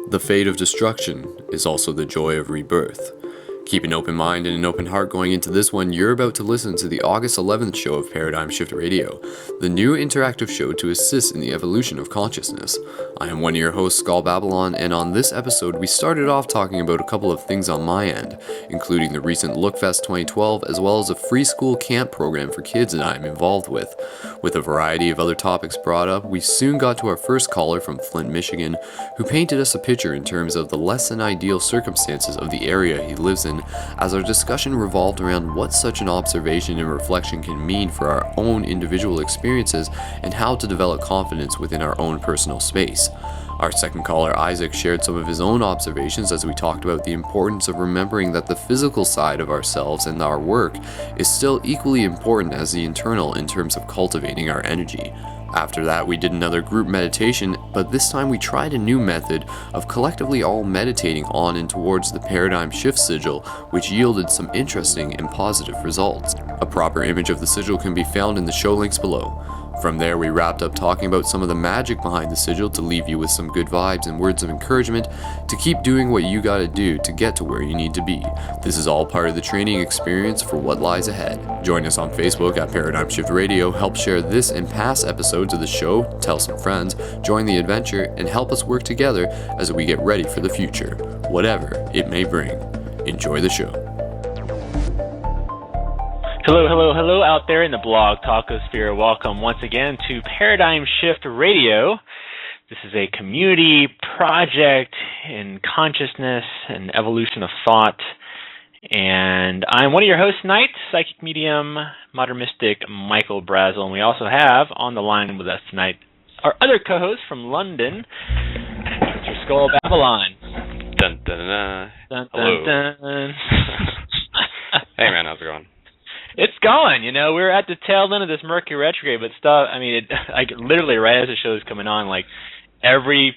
The fate of destruction is also the joy of rebirth. Keep an open mind and an open heart going into this one. You're about to listen to the August 11th show of Paradigm Shift Radio, the new interactive show to assist in the evolution of consciousness. I am one of your hosts, Skull Babylon, and on this episode we started off talking about a couple of things on my end, including the recent Lookfest 2012 as well as a free school camp program for kids that I am involved with. With a variety of other topics brought up, we soon got to our first caller from Flint, Michigan, who painted us a picture in terms of the less than ideal circumstances of the area he lives in, as our discussion revolved around what such an observation and reflection can mean for our own individual experiences and how to develop confidence within our own personal space. Our second caller, Isaac, shared some of his own observations as we talked about the importance of remembering that the physical side of ourselves and our work is still equally important as the internal in terms of cultivating our energy. After that, we did another group meditation, but this time we tried a new method of collectively all meditating on and towards the paradigm shift sigil, which yielded some interesting and positive results. A proper image of the sigil can be found in the show links below. From there, we wrapped up talking about some of the magic behind the sigil to leave you with some good vibes and words of encouragement to keep doing what you gotta do to get to where you need to be. This is all part of the training experience for what lies ahead. Join us on Facebook at Paradigm Shift Radio, help share this and past episodes of the show, tell some friends, join the adventure, and help us work together as we get ready for the future, whatever it may bring. Enjoy the show. Hello out there in the blog talkosphere. Welcome once again to Paradigm Shift Radio. This is a community project in consciousness and evolution of thought. And I'm one of your hosts tonight, psychic medium, modern mystic Michael Brazel. And we also have on the line with us tonight our other co-host from London, Mr. Skull Babylon. Dun, dun, dun, dun. Dun, Hello. dun, dun. Hey man, how's it going? It's going, we're at the tail end of this Mercury retrograde, but stuff, literally right as the show is coming on, like, every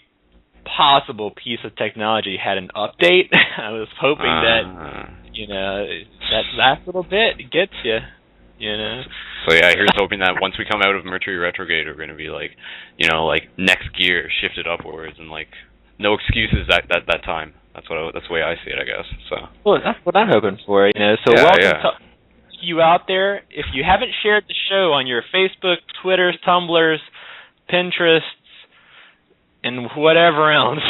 possible piece of technology had an update. I was hoping that, that last little bit gets you, So yeah, here's hoping that once we come out of Mercury retrograde, we're going to be like, next gear shifted upwards and like, no excuses that time. That's the way I see it, I guess, so. Well, that's what I'm hoping for, So yeah, welcome yeah. to you out there. If you haven't shared the show on your Facebook, Twitters, Tumblrs, Pinterests, and whatever else,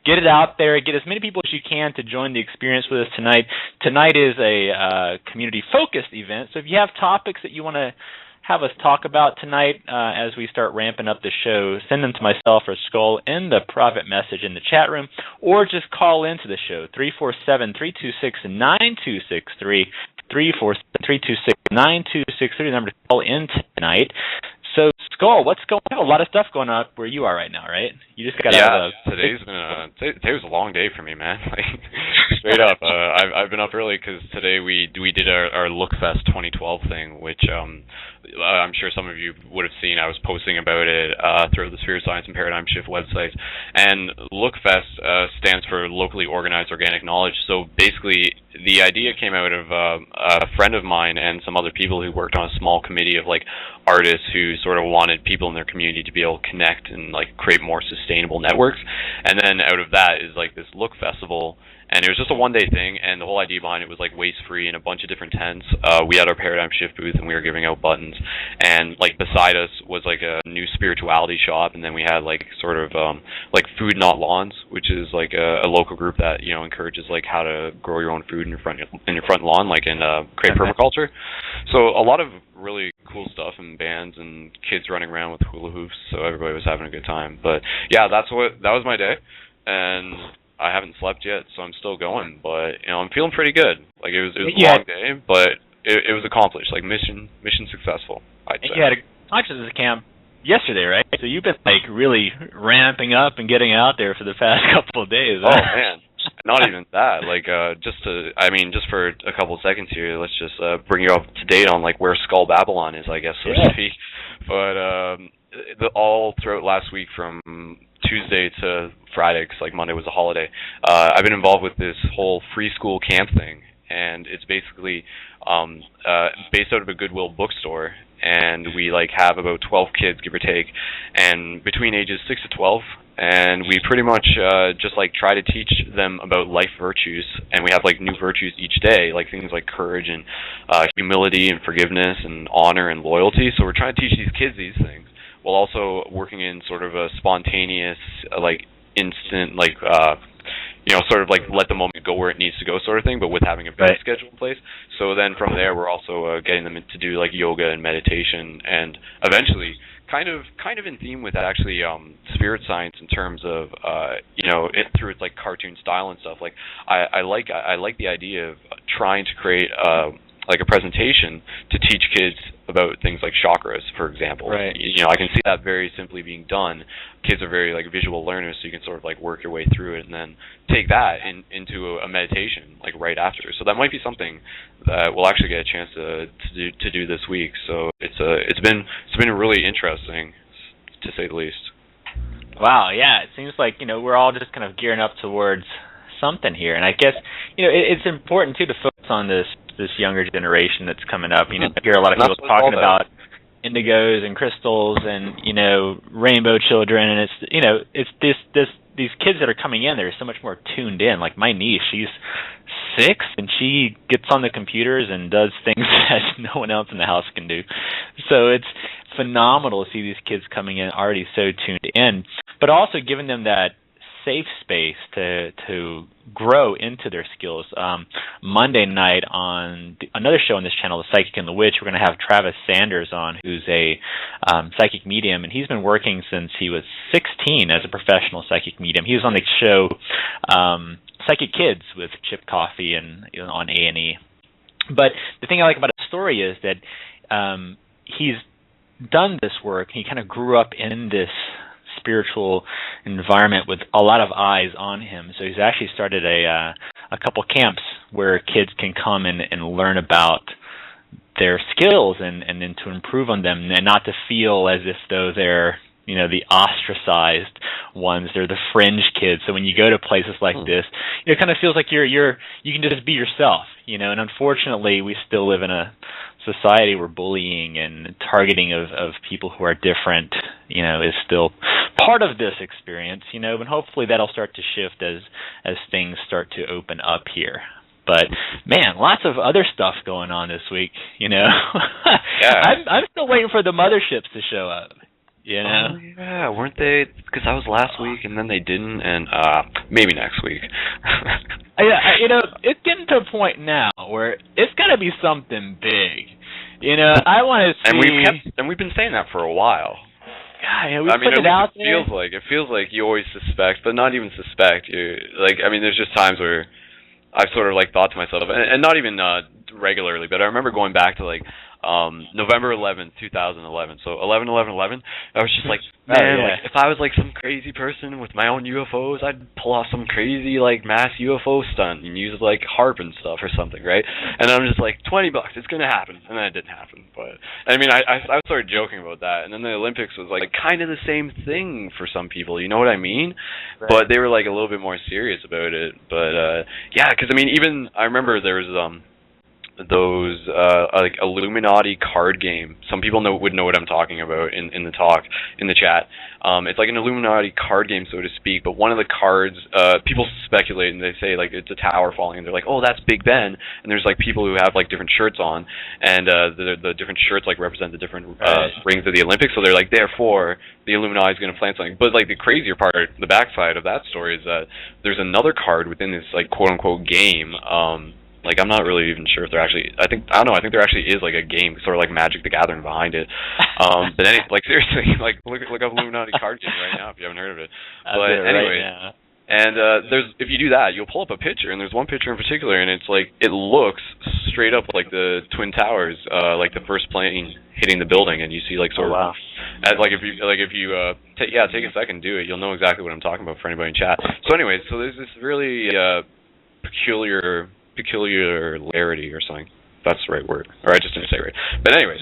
get it out there. Get as many people as you can to join the experience with us tonight. Tonight is a community-focused event, so if you have topics that you want to have us talk about tonight as we start ramping up the show, send them to myself or Skull in the private message in the chat room, or just call into the show, 347-326-9263, 347-326-9263, the number to call in tonight. So, Skull, what's going on? I have a lot of stuff going on where you are right now, right? You just got out of today was a long day for me, man. Like, straight up. I've been up early because today we did our Lookfest 2012 thing, which I'm sure some of you would have seen. I was posting about it through the Sphere of Science and Paradigm Shift website. And Lookfest stands for Locally Organized Organic Knowledge. So basically, the idea came out of a friend of mine and some other people who worked on a small committee of like artists who sort of wanted people in their community to be able to connect and like create more sustainable networks. And then out of that is like this Look Festival. And it was just a one-day thing, and the whole idea behind it was like waste-free in a bunch of different tents. We had our Paradigm Shift booth, and we were giving out buttons. And like beside us was like a new spirituality shop, and then we had like sort of like Food Not Lawns, which is like a local group that encourages like how to grow your own food in your front lawn, like in create permaculture. So a lot of really cool stuff and bands and kids running around with hula hoops. So everybody was having a good time. But yeah, that was my day, and I haven't slept yet, so I'm still going, but I'm feeling pretty good. Like it was a long day, but it was accomplished. Like mission successful, I'd say. You had a consciousness camp yesterday, right? So you've been like really ramping up and getting out there for the past couple of days. Oh man, not even that. Like just for a couple of seconds here, let's just bring you up to date on like where Skull Babylon is, I guess, so to speak. But all throughout last week from Tuesday to Friday, because like Monday was a holiday, I've been involved with this whole free school camp thing, and it's basically based out of a Goodwill bookstore, and we like have about 12 kids, give or take, and between ages 6 to 12, and we pretty much just like try to teach them about life virtues, and we have like new virtues each day, like things like courage and humility and forgiveness and honor and loyalty. So we're trying to teach these kids these things while also working in sort of a spontaneous, like instant, like sort of like let the moment go where it needs to go sort of thing, but with having a bed schedule in place. So then from there, we're also getting them to do like yoga and meditation, and eventually, kind of in theme with that, actually, spirit science in terms of it through its like cartoon style and stuff. Like I like the idea of trying to create like a presentation to teach kids about things like chakras, for example. Right. I can see that very simply being done. Kids are very like visual learners, so you can sort of like work your way through it and then take that into a meditation like right after. So that might be something that we'll actually get a chance to do this week. So it's been really interesting, to say the least. Wow, yeah, it seems like we're all just kind of gearing up towards something here, and I guess it's important too to focus on this younger generation that's coming up. I hear a lot of people talking about indigos and crystals and rainbow children, and it's these kids that are coming in. They're so much more tuned in. Like my niece, she's 6 and she gets on the computers and does things that no one else in the house can do. So it's phenomenal to see these kids coming in already so tuned in, but also giving them that safe space to grow into their skills. Monday night on another show on this channel, The Psychic and the Witch, we're going to have Travis Sanders on, who's a psychic medium, and he's been working since he was 16 as a professional psychic medium. He was on the show Psychic Kids with Chip Coffey and on A&E. But the thing I like about his story is that he's done this work. He kind of grew up in this spiritual environment with a lot of eyes on him. So he's actually started a couple camps where kids can come and learn about their skills and then to improve on them, and not to feel as if though they're the ostracized ones. They're the fringe kids. So when you go to places like this, it kind of feels like you can just be yourself, and unfortunately we still live in a society where bullying and targeting of people who are different, is still part of this experience, and hopefully that'll start to shift as things start to open up here. But man, lots of other stuff going on this week, Yeah. I'm still waiting for the motherships to show up. Oh, yeah, weren't they? Because I was last week, and then they didn't, and maybe next week. It's getting to a point now where it's got to be something big. I want to see. And we've been saying that for a while. Yeah, we put it out there. It feels like you always suspect, but not even suspect. There's just times where I've sort of like thought to myself, and not even regularly, but I remember going back to like November 11th, 2011. So 11/11/11. I was just like, man, like if I was like some crazy person with my own UFOs, I'd pull off some crazy like mass UFO stunt and use like HARP and stuff or something, right? And I'm just like, $20, it's gonna happen, and then it didn't happen. But I mean, I started joking about that, and then the Olympics was like kind of the same thing for some people. You know what I mean? Right. But they were like a little bit more serious about it. But yeah, because I mean, even I remember there was those like Illuminati card game. Some people would know what I'm talking about in the chat. It's like an Illuminati card game, so to speak, but one of the cards, people speculate and they say like it's a tower falling, and they're like, oh, that's Big Ben, and there's like people who have like different shirts on, and the different shirts like represent the different rings of the Olympics, so they're like, therefore the Illuminati is going to plant something. But like the crazier part, the backside of that story is that there's another card within this like quote unquote game. Like I'm not really even sure if there actually. I think there actually is like a game, sort of like Magic the Gathering behind it. But like seriously, like look up Illuminati card game right now if you haven't heard of it. But anyway, right, and there's if you do that, you'll pull up a picture, and there's one picture in particular, and it's like it looks straight up like the Twin Towers, like the first plane hitting the building, and you see like sort of. Like if you take a second, do it. You'll know exactly what I'm talking about for anybody in chat. So anyway, so there's this really peculiarity or something. That's the right word. Or I just didn't say it right. But anyways,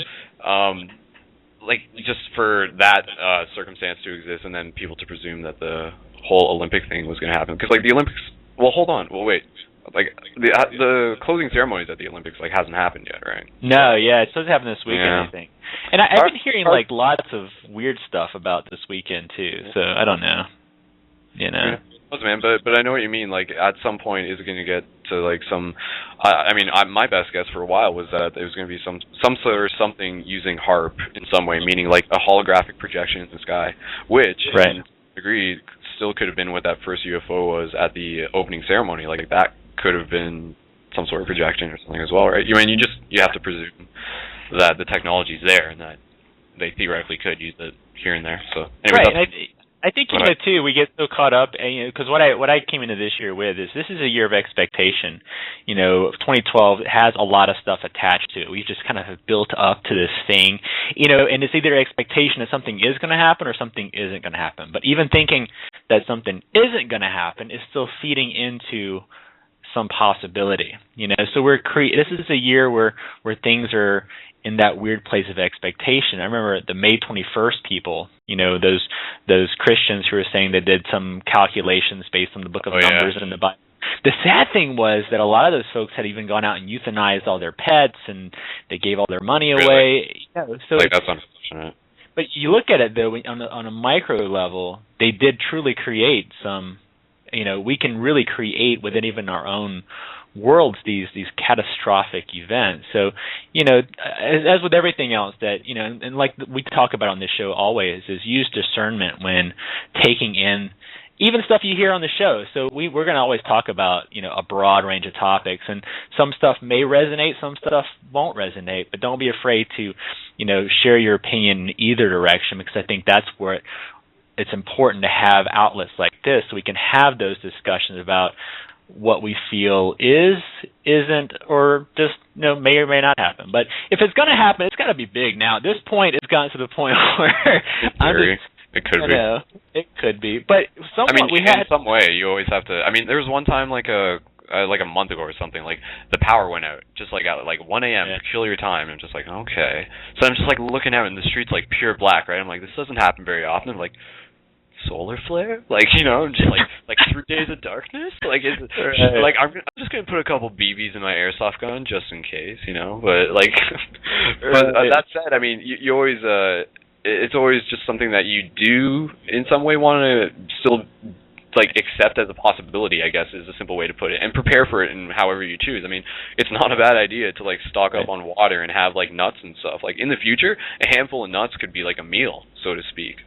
like just for that circumstance to exist, and then people to presume that the whole Olympic thing was going to happen, because like the Olympics. Well, hold on. Well, wait. Like the closing ceremonies at the Olympics like hasn't happened yet, right? No, yeah, it's supposed to happen this weekend, I think. And I've been hearing like lots of weird stuff about this weekend too. So I don't know. you know. Man, but I know what you mean. Like, at some point, is it going to get to like some? My best guess for a while was that there was going to be some sort of something using HARP in some way, meaning like a holographic projection in the sky, which, right, I agree, still could have been what that first UFO was at the opening ceremony. Like, that could have been some sort of projection or something as well, right? You have to presume that the technology's there and that they theoretically could use it here and there. So anyway, right. I think too, we get so caught up, because what I came into this year with is this is a year of expectation. 2012 has a lot of stuff attached to it. We just kind of have built up to this thing, and it's either expectation that something is going to happen or something isn't going to happen. But even thinking that something isn't going to happen is still feeding into some possibility. So this is a year where things are in that weird place of expectation. I remember the May 21st people, those Christians who were saying they did some calculations based on the Book of Numbers and the Bible. The sad thing was that a lot of those folks had even gone out and euthanized all their pets, and they gave all their money away. Really? So that's unfortunate. But you look at it, though, on a micro level, they did truly create some, we can really create within even our own worlds these catastrophic events. So, as with everything else that, and like we talk about on this show always, is use discernment when taking in even stuff you hear on the show. So we're going to always talk about, a broad range of topics, and some stuff may resonate, some stuff won't resonate, but don't be afraid to, share your opinion in either direction, because I think that's where it's important to have outlets like this so we can have those discussions about what we feel isn't, or just may or may not happen. But if it's going to happen, it's got to be big. Now, at this point, it's gotten to the point where it could be. It could be. But in some way, you always have to. There was one time like a month ago or something, like the power went out just like at like 1 a.m. peculiar time. I'm just like, okay. So I'm just like looking out in the streets like pure black, right? I'm like, this doesn't happen very often. I'm like, solar flare, just like 3 days of darkness, I'm just gonna put a couple BBs in my airsoft gun just in case, but that said, you always it's always just something that you do in some way want to still accept as a possibility, I guess, is a simple way to put it, and prepare for it in however you choose. It's not a bad idea to stock up on water and have nuts and stuff. In the future, a handful of nuts could be a meal, so to speak.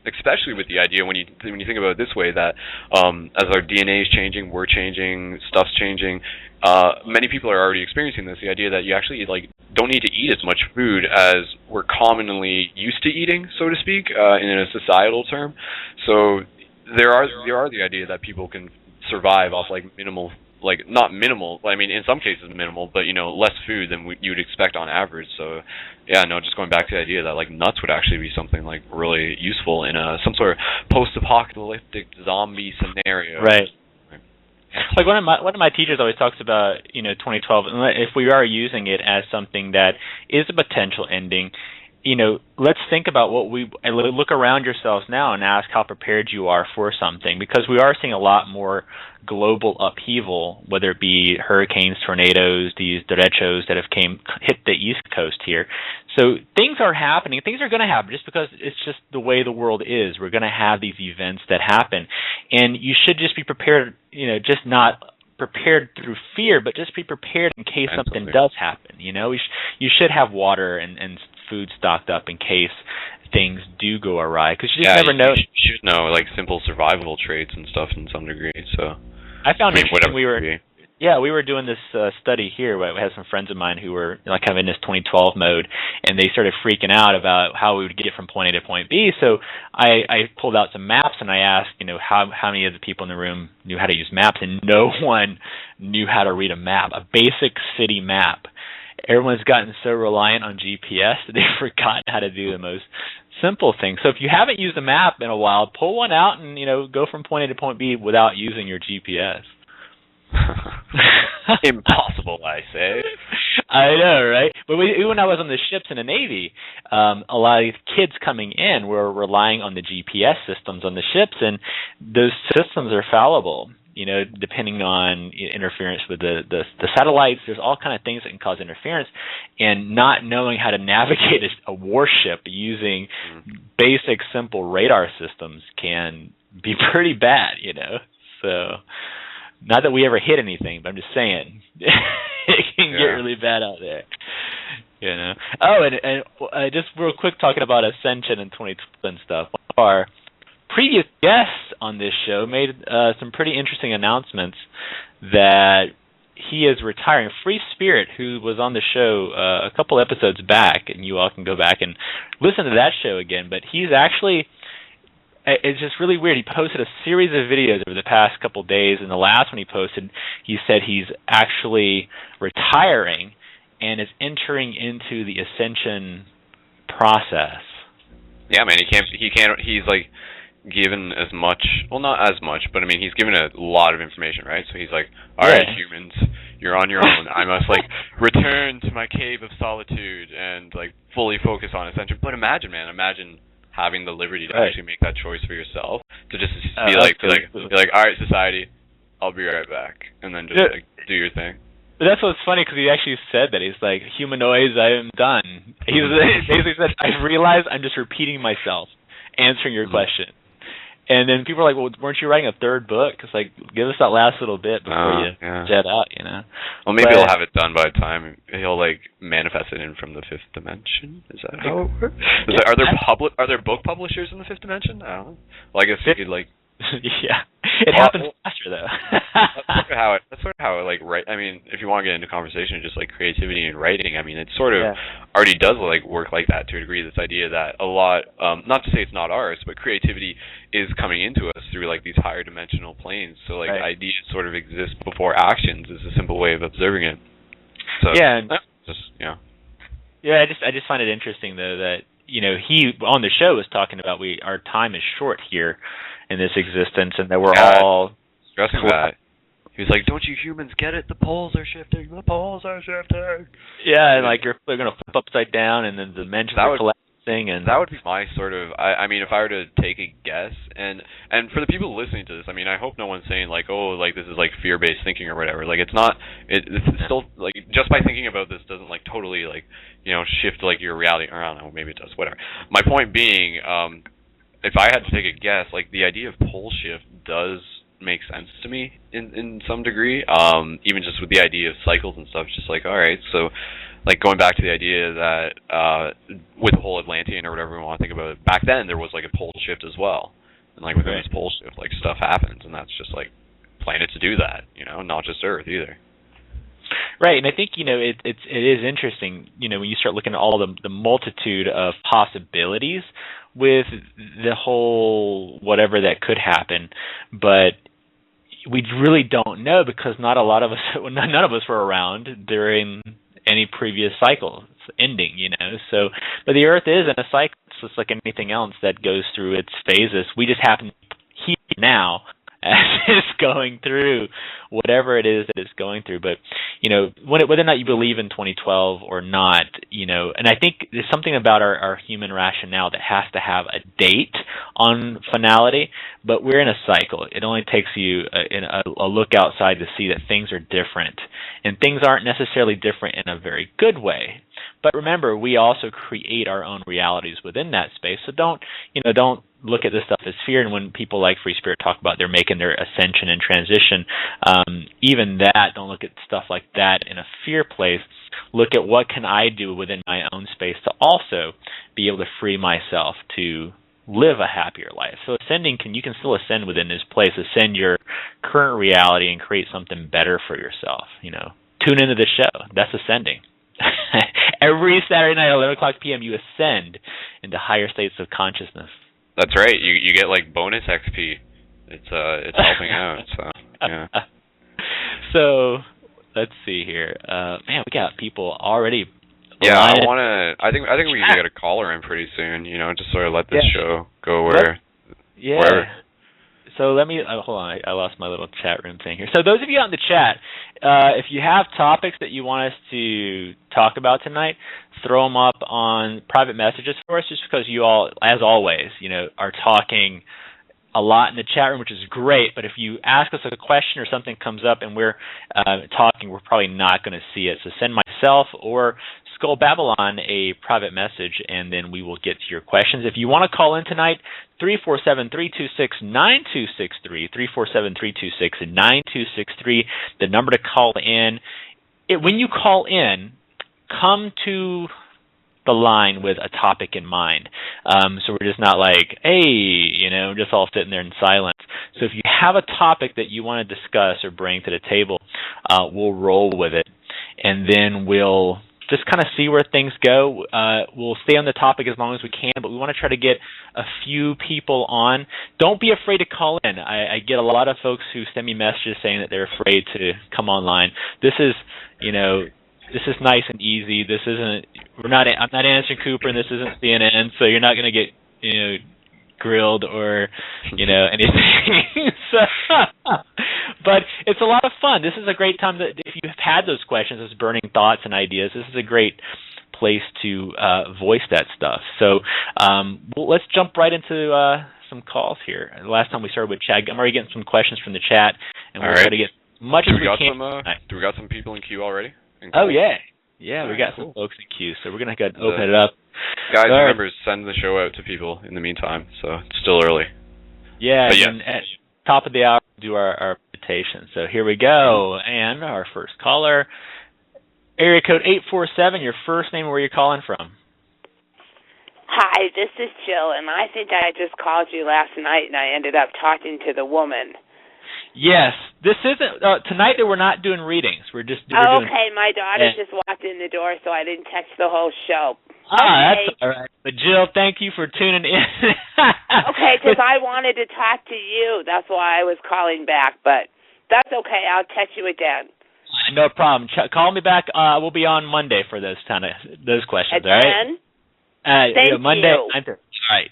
Especially with the idea when you think about it this way, that as our DNA is changing, we're changing, stuff's changing. Many people are already experiencing this. The idea that you actually don't need to eat as much food as we're commonly used to eating, so to speak, in a societal term. So there are the idea that people can survive off minimal. Not minimal, in some cases minimal, but less food than you would expect on average. So just going back to the idea that nuts would actually be something really useful in some sort of post-apocalyptic zombie scenario. Right. One of my teachers always talks about 2012, and if we are using it as something that is a potential ending, let's think about look around yourselves now and ask how prepared you are for something, because we are seeing a lot more global upheaval, whether it be hurricanes, tornadoes, these derechos that have hit the East Coast here. So things are happening. Things are going to happen just because it's just the way the world is. We're going to have these events that happen, and you should just be prepared. Just not prepared through fear, but just be prepared in case something does happen. You should have water and food stocked up in case things do go awry, because you just never know. You should know simple survival traits and stuff in some degree. So I found interesting. We were doing this study here. We had some friends of mine who were kind of in this 2012 mode, and they started freaking out about how we would get from point A to point B. So I pulled out some maps, and I asked, how many of the people in the room knew how to use maps, and no one knew how to read a map, a basic city map. Everyone's gotten so reliant on GPS that they've forgotten how to do the most simple things. So if you haven't used a map in a while, pull one out and go from point A to point B without using your GPS. Impossible, I say. I know, right? But when I was on the ships in the Navy, a lot of these kids coming in were relying on the GPS systems on the ships, and those systems are fallible. depending on interference with the satellites. There's all kind of things that can cause interference, and not knowing how to navigate a warship using basic, simple radar systems can be pretty bad, So, not that we ever hit anything, but I'm just saying it can get really bad out there. Oh, and just real quick, talking about Ascension and 2012 and stuff. Our previous guests on this show made some pretty interesting announcements that he is retiring. Free Spirit, who was on the show a couple episodes back, and you all can go back and listen to that show again, but he's actually, it's just really weird. He posted a series of videos over the past couple days, and the last one he posted, he said he's actually retiring and is entering into the Ascension process. Yeah, man, he's like given as much, well, not as much, but I mean, he's given a lot of information, right? So he's like, all right, humans, you're on your own. I must like return to my cave of solitude and like fully focus on Ascension. But imagine having the liberty to actually make that choice for yourself, to just be like, all right, society, I'll be right back, and then just like do your thing. But that's what's funny, because he actually said that. He's like, humanoids, I am done. He basically said, I've realized I'm just repeating myself, answering your question. And then people are like, well, weren't you writing a third book? It's like, give us that last little bit before you jet out, Well, maybe he'll have it done by the time he'll like manifest it in from the fifth dimension. Is that how it works? Are there book publishers in the fifth dimension? I don't know. Well, I guess you could like. Yeah, it happens faster though. That's sort of how it like write. I mean, if you want to get into conversation, just like creativity and writing. I mean, it sort of already does like work like that to a degree. This idea that a lot, not to say it's not ours, but creativity is coming into us through like these higher dimensional planes. So like ideas sort of exist before actions is a simple way of observing it. So yeah, I just find it interesting though that he on the show was talking about our time is short here in this existence, and that we're all stressing that. He was like, don't you humans get it? The poles are shifting. The poles are shifting. Yeah, and like they're going to flip upside down, and then the dimensions are collapsing. And that would be my sort of, I mean, if I were to take a guess, and for the people listening to this, I mean, I hope no one's saying like, oh, like this is like fear-based thinking or whatever. Like it's not, it's still, like, just by thinking about this doesn't like totally like, shift like your reality. Or I don't know, maybe it does, whatever. My point being, if I had to take a guess, like the idea of pole shift does make sense to me in some degree. Even just with the idea of cycles and stuff, just like, all right, so like going back to the idea that with the whole Atlantean or whatever we want to think about it, back then there was like a pole shift as well, and like within this pole shift, like stuff happens, and that's just like planets do that, not just Earth either. Right, and I think it is interesting, when you start looking at all the multitude of possibilities with the whole whatever that could happen, but we really don't know because none of us were around during any previous cycle ending, So, but the Earth is in a cycle. It's just like anything else that goes through its phases. We just happen here now as it's going through whatever it is that it's going through. But, whether or not you believe in 2012 or not, and I think there's something about our human rationale that has to have a date on finality, but we're in a cycle. It only takes you a look outside to see that things are different, and things aren't necessarily different in a very good way. But remember, we also create our own realities within that space. So don't look at this stuff as fear. And when people like Free Spirit talk about they're making their ascension and transition, even that, don't look at stuff like that in a fear place. Look at what can I do within my own space to also be able to free myself to live a happier life. So ascending, you can still ascend within this place, ascend your current reality and create something better for yourself. Tune into the show. That's ascending. Every Saturday night at 11 o'clock p.m. you ascend into higher states of consciousness. That's right. You get like bonus XP. It's helping out. So yeah. So let's see here. Man, we got people already. Yeah, I think we can get a caller in pretty soon. Just sort of let this show go where. Yeah. Wherever. So let me hold on. I lost my little chat room thing here. So those of you out in the chat, if you have topics that you want us to talk about tonight, throw them up on private messages for us. Just because you all, as always, are talking a lot in the chat room, which is great, but if you ask us a question or something comes up and we're talking, we're probably not going to see it. So send myself or Skull Babylon a private message, and then we will get to your questions. If you want to call in tonight, 347-326-9263, 347-326-9263, the number to call in. When you call in, come to the line with a topic in mind. So we're just not like, hey, just all sitting there in silence. So if you have a topic that you want to discuss or bring to the table, we'll roll with it. And then we'll just kind of see where things go. We'll stay on the topic as long as we can, but we want to try to get a few people on. Don't be afraid to call in. I get a lot of folks who send me messages saying that they're afraid to come online. This is nice and easy. This isn't. I'm not Anderson Cooper, and this isn't CNN, so you're not going to get grilled or anything. But it's a lot of fun. This is a great time that if you've had those questions, those burning thoughts and ideas, this is a great place to voice that stuff. So let's jump right into some calls here. The last time we started with chat, I'm already getting some questions from the chat, and we're going to get as much as we can. Do we got some people in queue already? Oh, yeah. Yeah, we got some folks in queue, so we're going to go ahead and open it up. Guys, remember, send the show out to people in the meantime, so it's still early. Yeah, and at top of the hour, we'll do our meditation. So here we go, and our first caller, area code 847, your first name and where you're calling from. Hi, this is Jill, and I think I just called you last night, and I ended up talking to the woman. Yes, this isn't tonight. We're not doing readings. We're okay, my daughter just walked in the door, so I didn't catch the whole show. That's all right. But Jill, thank you for tuning in. Okay, because I wanted to talk to you. That's why I was calling back. But that's okay. I'll catch you again. No problem. Call me back. We'll be on Monday for those questions. All right. Thank Monday. you. All right.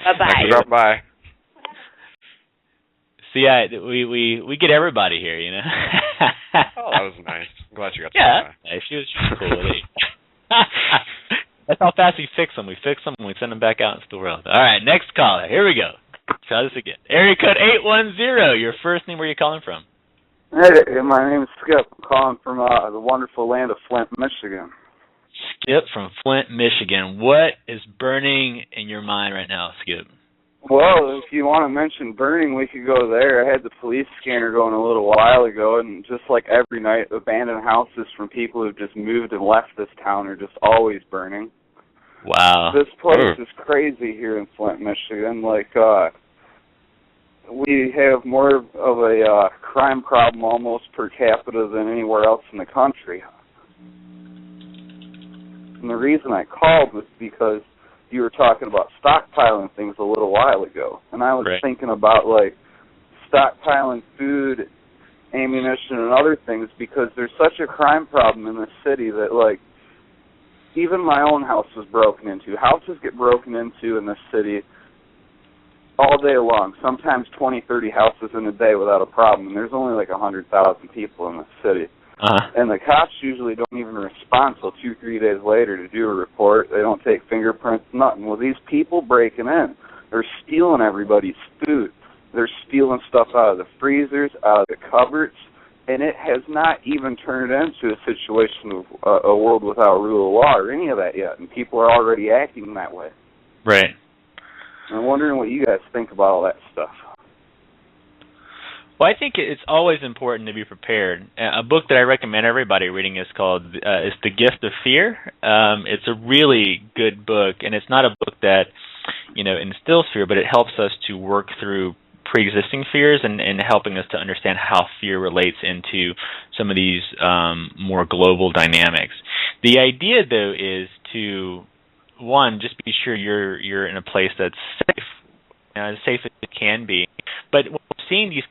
Bye-bye. Bye. See, we get everybody here, Oh, that was nice. I'm glad you got that. Yeah, she was cool with it. That's how fast we fix them. We fix them and we send them back out into the world. All right, next caller. Here we go. Try this again. Area code 810. Your first name, where are you calling from? Hey, my name is Skip. I'm calling from the wonderful land of Flint, Michigan. Skip from Flint, Michigan. What is burning in your mind right now, Skip? Well, if you want to mention burning, we could go there. I had the police scanner going a little while ago, and just like every night, abandoned houses from people who've just moved and left this town are just always burning. Wow. This place is crazy here in Flint, Michigan. We have more of a crime problem almost per capita than anywhere else in the country. And the reason I called was because you were talking about stockpiling things a little while ago, and I was thinking about stockpiling food, ammunition, and other things because there's such a crime problem in this city that even my own house was broken into. Houses get broken into in this city all day long, sometimes 20, 30 houses in a day without a problem, and there's only 100,000 people in this city. And the cops usually don't even respond until 2-3 days later to do a report. They don't take fingerprints, nothing. Well, these people breaking in, they're stealing everybody's food. They're stealing stuff out of the freezers, out of the cupboards, and it has not even turned into a situation of a world without rule of law or any of that yet, and people are already acting that way. Right. I'm wondering what you guys think about all that stuff. Well, I think it's always important to be prepared. A book that I recommend everybody reading is called is The Gift of Fear. It's a really good book, and it's not a book that instills fear, but it helps us to work through pre-existing fears and helping us to understand how fear relates into some of these more global dynamics. The idea, though, is to, one, just be sure you're in a place that's safe, as safe as it can be. But when we're seeing these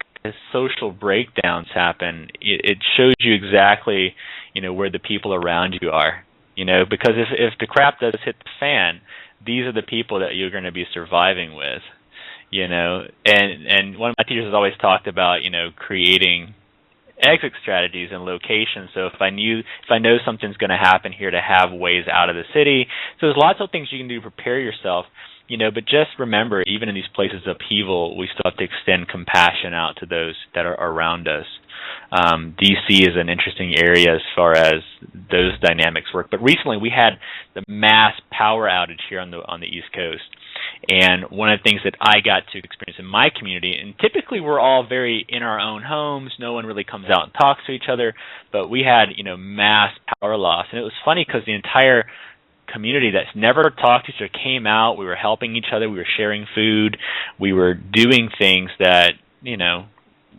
social breakdowns happen, it shows you exactly, where the people around you are, because if the crap does hit the fan, these are the people that you're going to be surviving with, and one of my teachers has always talked about, creating exit strategies and locations. So if I know something's going to happen here, to have ways out of the city. So there's lots of things you can do to prepare yourself. But just remember, even in these places of upheaval, we still have to extend compassion out to those that are around us. DC is an interesting area as far as those dynamics work. But recently, we had the mass power outage here on the East Coast, and one of the things that I got to experience in my community, and typically we're all very in our own homes, no one really comes out and talks to each other, but we had mass power loss, and it was funny because the entire community that's never talked to each other came out. We were helping each other. We were sharing food. We were doing things that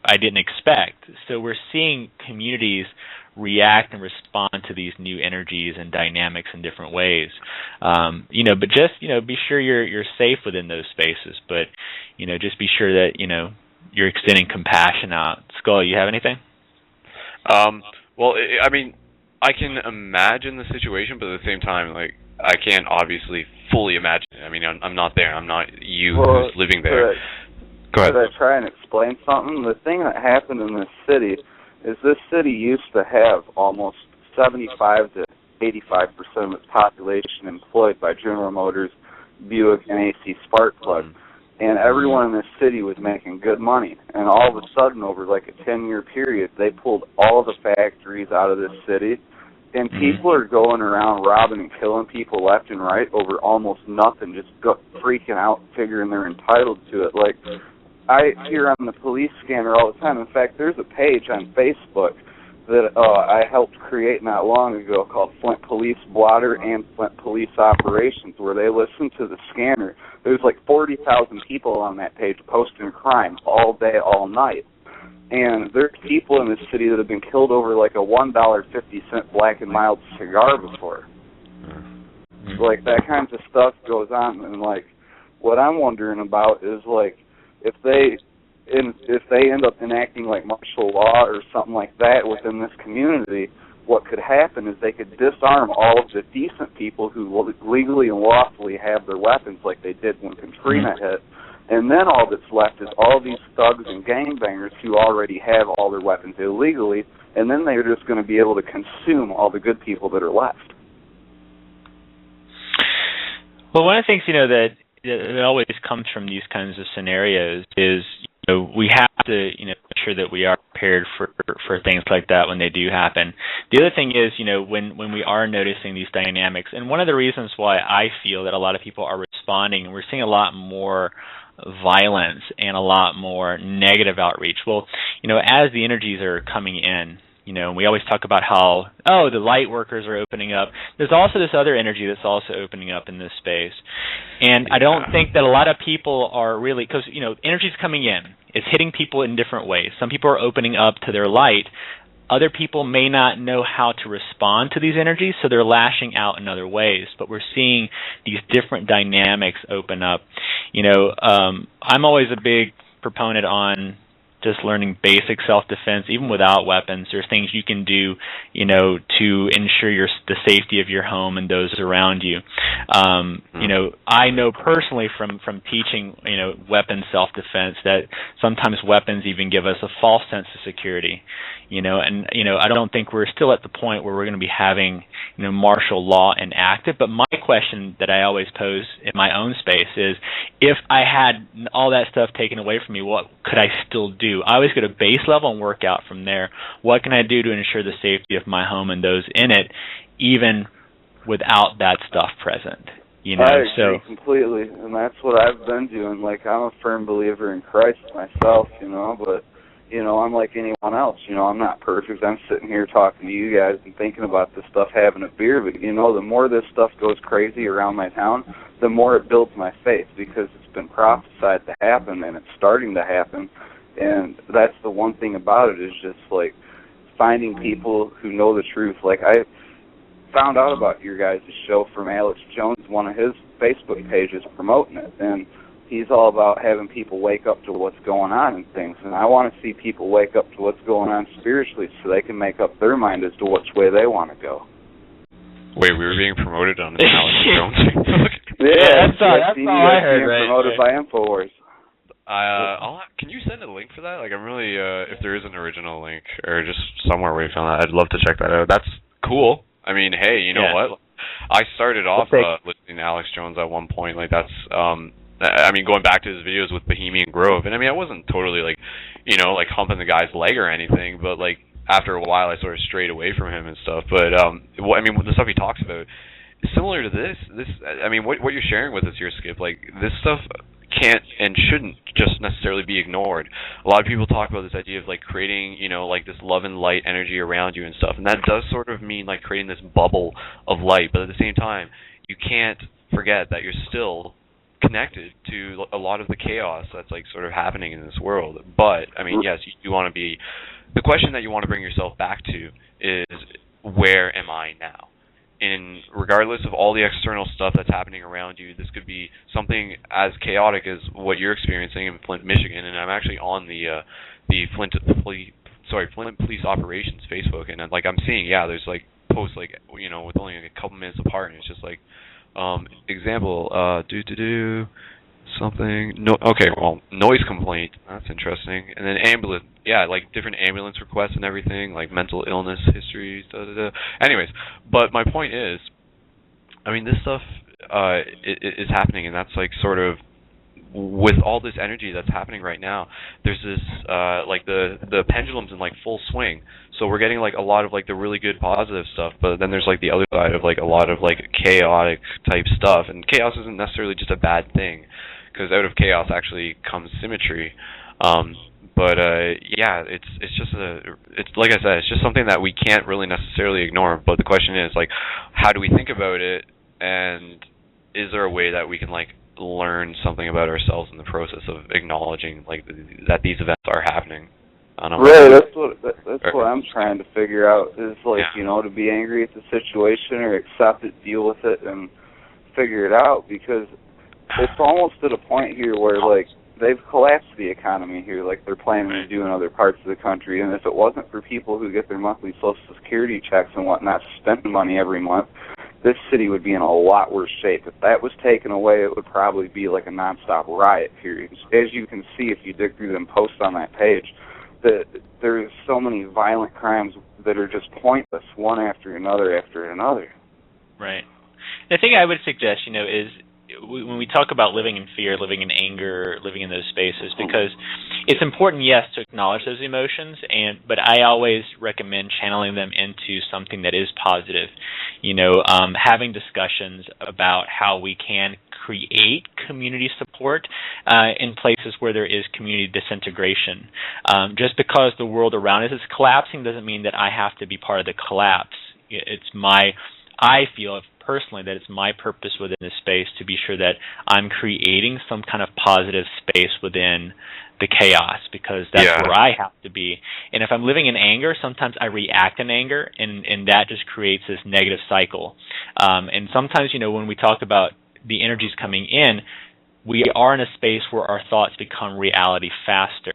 I didn't expect. So we're seeing communities react and respond to these new energies and dynamics in different ways. But just be sure you're safe within those spaces. But just be sure that you're extending compassion out. Skull, you have anything? Well, I mean, I can imagine the situation, but at the same time, like, I can't obviously fully imagine it. I mean, I'm not there. I'm not you who's living there. Go ahead. Could I try and explain something? The thing that happened in this city is this city used to have almost 75 to 85% of its population employed by General Motors, Buick, and AC Spark Plug. And everyone in this city was making good money. And all of a sudden, over like a 10-year period, they pulled all the factories out of this city. And people are going around robbing and killing people left and right over almost nothing, just freaking out, figuring they're entitled to it. Like, I hear on the police scanner all the time. In fact, there's a page on Facebook that I helped create not long ago called Flint Police Blotter and Flint Police Operations, where they listen to the scanner. There's like 40,000 people on that page posting crime all day, all night. And there's people in this city that have been killed over like a $1.50 Black and Mild cigar before. Like, that kind of stuff goes on. And like, what I'm wondering about is like, if they end up enacting like martial law or something like that within this community, what could happen is they could disarm all of the decent people who legally and lawfully have their weapons, like they did when Katrina hit. And then all that's left is all these thugs and gangbangers who already have all their weapons illegally, and then they're just going to be able to consume all the good people that are left. Well, one of the things, that always comes from these kinds of scenarios is, we have to, make sure that we are prepared for things like that when they do happen. The other thing is, when we are noticing these dynamics, and one of the reasons why I feel that a lot of people are responding, and we're seeing a lot more violence and a lot more negative outreach. Well, as the energies are coming in, we always talk about how, the light workers are opening up. There's also this other energy that's also opening up in this space. And I don't think that a lot of people are really, because, energy's coming in. It's hitting people in different ways. Some people are opening up to their light. Other people may not know how to respond to these energies, so they're lashing out in other ways. But we're seeing these different dynamics open up. I'm always a big proponent on just learning basic self-defense, even without weapons. There's things you can do, to ensure the safety of your home and those around you. I know personally from teaching, weapons self-defense, that sometimes weapons even give us a false sense of security. I don't think we're still at the point where we're going to be having, martial law enacted. But my question that I always pose in my own space is, if I had all that stuff taken away from me, what could I still do? I always go to base level and work out from there. What can I do to ensure the safety of my home and those in it, even without that stuff present? I agree completely, and that's what I've been doing. Like, I'm a firm believer in Christ myself, but I'm like anyone else. I'm not perfect. I'm sitting here talking to you guys and thinking about this stuff, having a beer. But, the more this stuff goes crazy around my town, the more it builds my faith, because it's been prophesied to happen, and it's starting to happen. And that's the one thing about it, is just, like, finding people who know the truth. Like, I found out about your guys' show from Alex Jones, one of his Facebook pages promoting it. And he's all about having people wake up to what's going on and things. And I want to see people wake up to what's going on spiritually, so they can make up their mind as to which way they want to go. Wait, we were being promoted on Alex Jones? That's all I heard, right? Promoted by InfoWars. Can you send a link for that? Like, I'm really, if there is an original link or just somewhere where you found that, I'd love to check that out. That's cool. I mean, hey, you know what? I started off listening to Alex Jones at one point. Like that's I mean, going back to his videos with Bohemian Grove, and I mean, I wasn't totally like, you know, like humping the guy's leg or anything, but like after a while, I sort of strayed away from him and stuff. But I mean, the stuff he talks about is similar to this. I mean, what you're sharing with us here, Skip, like this stuff can't and shouldn't just necessarily be ignored. A lot of people talk about this idea of like creating, you know, like this love and light energy around you and stuff, and that does sort of mean like creating this bubble of light. But at the same time, you can't forget that you're still connected to a lot of the chaos that's like sort of happening in this world. But I mean, yes, you want to be. The question that you want to bring yourself back to is, where am I now? And regardless of all the external stuff that's happening around you, this could be something as chaotic as what you're experiencing in Flint, Michigan. And I'm actually on the Flint Police Operations Facebook, and like I'm seeing, there's like posts like, you know, with only like a couple minutes apart, and it's just like. Example, something. No, okay, well, noise complaint. That's interesting. And then ambulance, like different ambulance requests and everything, like mental illness histories. Anyways, but my point is, I mean, this stuff is happening, and that's like sort of with all this energy that's happening right now. There's this like the pendulum's in like full swing. So we're getting like a lot of like the really good positive stuff, but then there's like the other side of like a lot of like chaotic type stuff. And chaos isn't necessarily just a bad thing, because out of chaos actually comes symmetry. But it's just it's like I said, it's just something that we can't really necessarily ignore. But the question is like, how do we think about it, and is there a way that we can like learn something about ourselves in the process of acknowledging like that these events are happening? Right, that's what I'm trying to figure out is like, you know, to be angry at the situation or accept it, deal with it, and figure it out, because it's almost to the point here where like they've collapsed the economy here, like they're planning to do in other parts of the country. And if it wasn't for people who get their monthly Social Security checks and whatnot, spending money every month, this city would be in a lot worse shape. If that was taken away, it would probably be like a nonstop riot period. As you can see if you dig through them posts on that page, that there's so many violent crimes that are just pointless, one after another after another. Right. The thing I would suggest, you know, is when we talk about living in fear, living in anger, living in those spaces, because it's important, yes, to acknowledge those emotions, but I always recommend channeling them into something that is positive. You know, having discussions about how we can create community support in places where there is community disintegration. Just because the world around us is collapsing doesn't mean that I have to be part of the collapse. I feel personally that it's my purpose within this space to be sure that I'm creating some kind of positive space within the chaos, because that's where I have to be. And if I'm living in anger, sometimes I react in anger, and that just creates this negative cycle. And sometimes, you know, when we talk about the energies coming in, we are in a space where our thoughts become reality faster.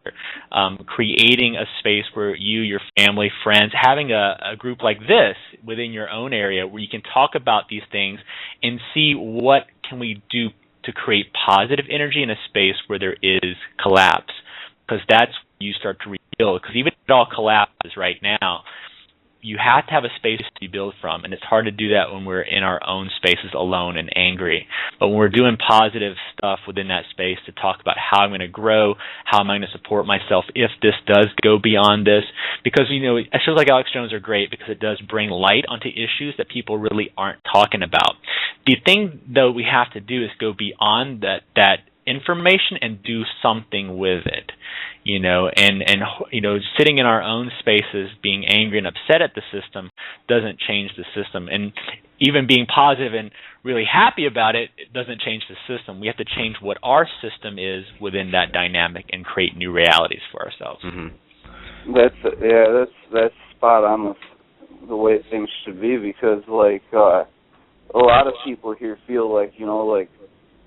Creating a space where you, your family, friends, having a group like this within your own area where you can talk about these things and see what can we do to create positive energy in a space where there is collapse, because that's when you start to rebuild. Because even if it all collapses right now, you have to have a space to build from, and it's hard to do that when we're in our own spaces alone and angry. But when we're doing positive stuff within that space to talk about how I'm going to grow, how am I going to support myself if this does go beyond this, because, you know, shows like Alex Jones are great because it does bring light onto issues that people really aren't talking about. The thing, though, we have to do is go beyond that information and do something with it. You know, and you know, sitting in our own spaces, being angry and upset at the system doesn't change the system. And even being positive and really happy about it, it doesn't change the system. We have to change what our system is within that dynamic and create new realities for ourselves. Mm-hmm. That's spot on with the way things should be, because like a lot of people here feel like,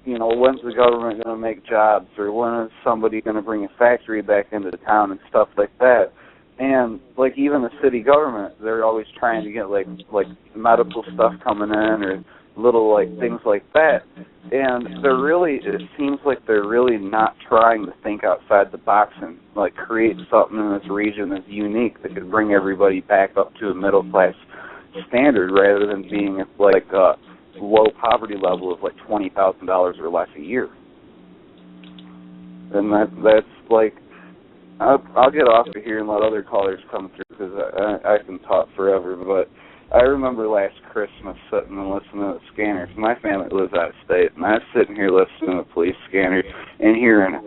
when's the government going to make jobs, or when is somebody going to bring a factory back into the town and stuff like that. And like even the city government, they're always trying to get like medical stuff coming in, or little like things like that. And it seems like they're really not trying to think outside the box and like create something in this region that's unique that could bring everybody back up to a middle class standard, rather than being like low poverty level of like $20,000 or less a year. And that's like, I'll get off of here and let other callers come through because I can talk forever, but I remember last Christmas sitting and listening to the scanners. My family lives out of state, and I was sitting here listening to the police scanner and hearing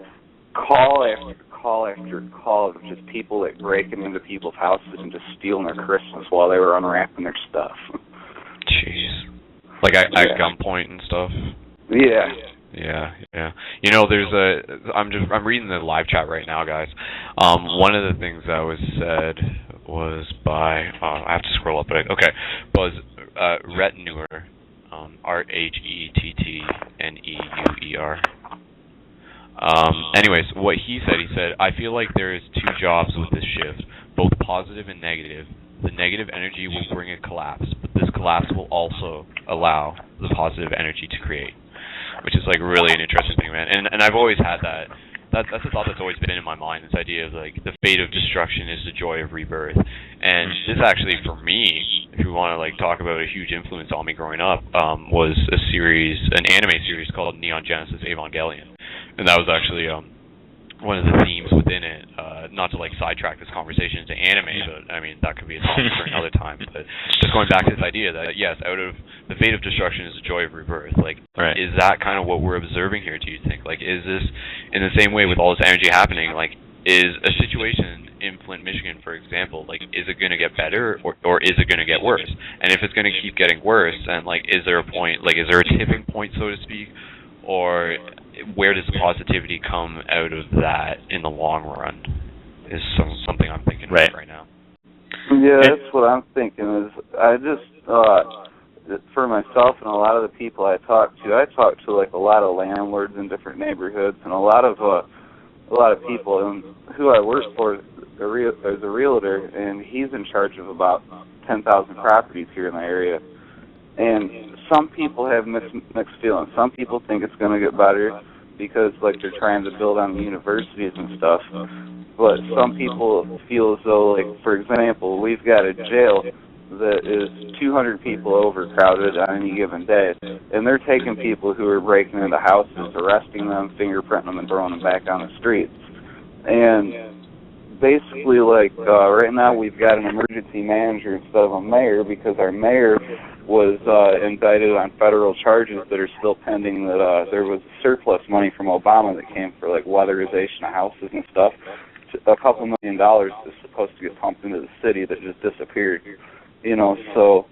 call after call after call of just people like breaking into people's houses and just stealing their Christmas while they were unwrapping their stuff. Jeez. Like at gunpoint and stuff? Yeah. Yeah. You know, I'm reading the live chat right now, guys. One of the things that was said was by, I have to scroll up, but was Retteneuer, Retteneuer. Anyways, what he said, I feel like there is two jobs with this shift, both positive and negative. The negative energy will bring a collapse, but this collapse will also allow the positive energy to create, which is like really an interesting thing, man. And I've always had that. That's a thought that's always been in my mind, this idea of like the fate of destruction is the joy of rebirth. And this actually, for me, if you want to like talk about a huge influence on me growing up, was an anime series called Neon Genesis Evangelion. And that was actually one of the themes within it, not to like sidetrack this conversation into anime, but I mean that could be a topic for another time. But just going back to this idea that yes, out of the fate of destruction is the joy of rebirth. Like, Is that kind of what we're observing here? Do you think? Like, is this in the same way with all this energy happening? Like, is a situation in Flint, Michigan, for example, like, is it going to get better or is it going to get worse? And if it's going to keep getting worse, then like, is there a point? Like, is there a tipping point, so to speak, or where does the positivity come out of that in the long run is something I'm thinking about right now. Yeah, that's what I'm thinking is I just, for myself and a lot of the people I talk to like a lot of landlords in different neighborhoods and a lot of people and who I work for is a realtor, and he's in charge of about 10,000 properties here in the area. And some people have mixed feelings. Some people think it's going to get better because, like, they're trying to build on the universities and stuff. But some people feel as though, like, for example, we've got a jail that is 200 people overcrowded on any given day, and they're taking people who are breaking into houses, arresting them, fingerprinting them, and throwing them back on the streets. And basically, like, right now we've got an emergency manager instead of a mayor because our mayor was indicted on federal charges that are still pending, that there was surplus money from Obama that came for, like, weatherization of houses and stuff. A couple $1 million is supposed to get pumped into the city that just disappeared. You know, so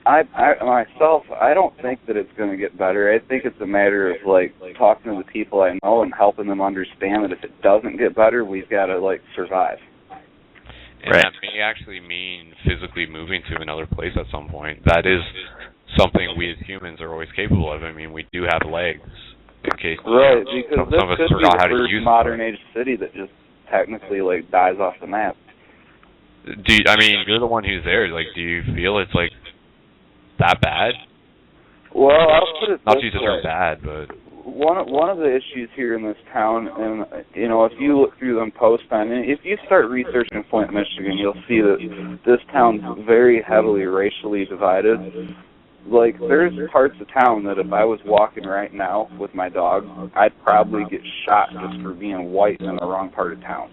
I myself, I don't think that it's going to get better. I think it's a matter of, like, talking to the people I know and helping them understand that if it doesn't get better, we've got to, like, survive. And that may actually mean physically moving to another place at some point. That is something we as humans are always capable of. I mean, we do have legs. In case right, because some of us forgot how to use the modern age city that just technically, like, dies off the map. I mean, you're the one who's there. Like, do you feel it's, like, that bad? Well, I'll put it not this to use the way. term bad, but one of the issues here in this town, and you know, if you look through them posts on, and if you start researching Flint, Michigan, you'll see that this town's very heavily racially divided. Like, there's parts of town that if I was walking right now with my dog, I'd probably get shot just for being white in the wrong part of town.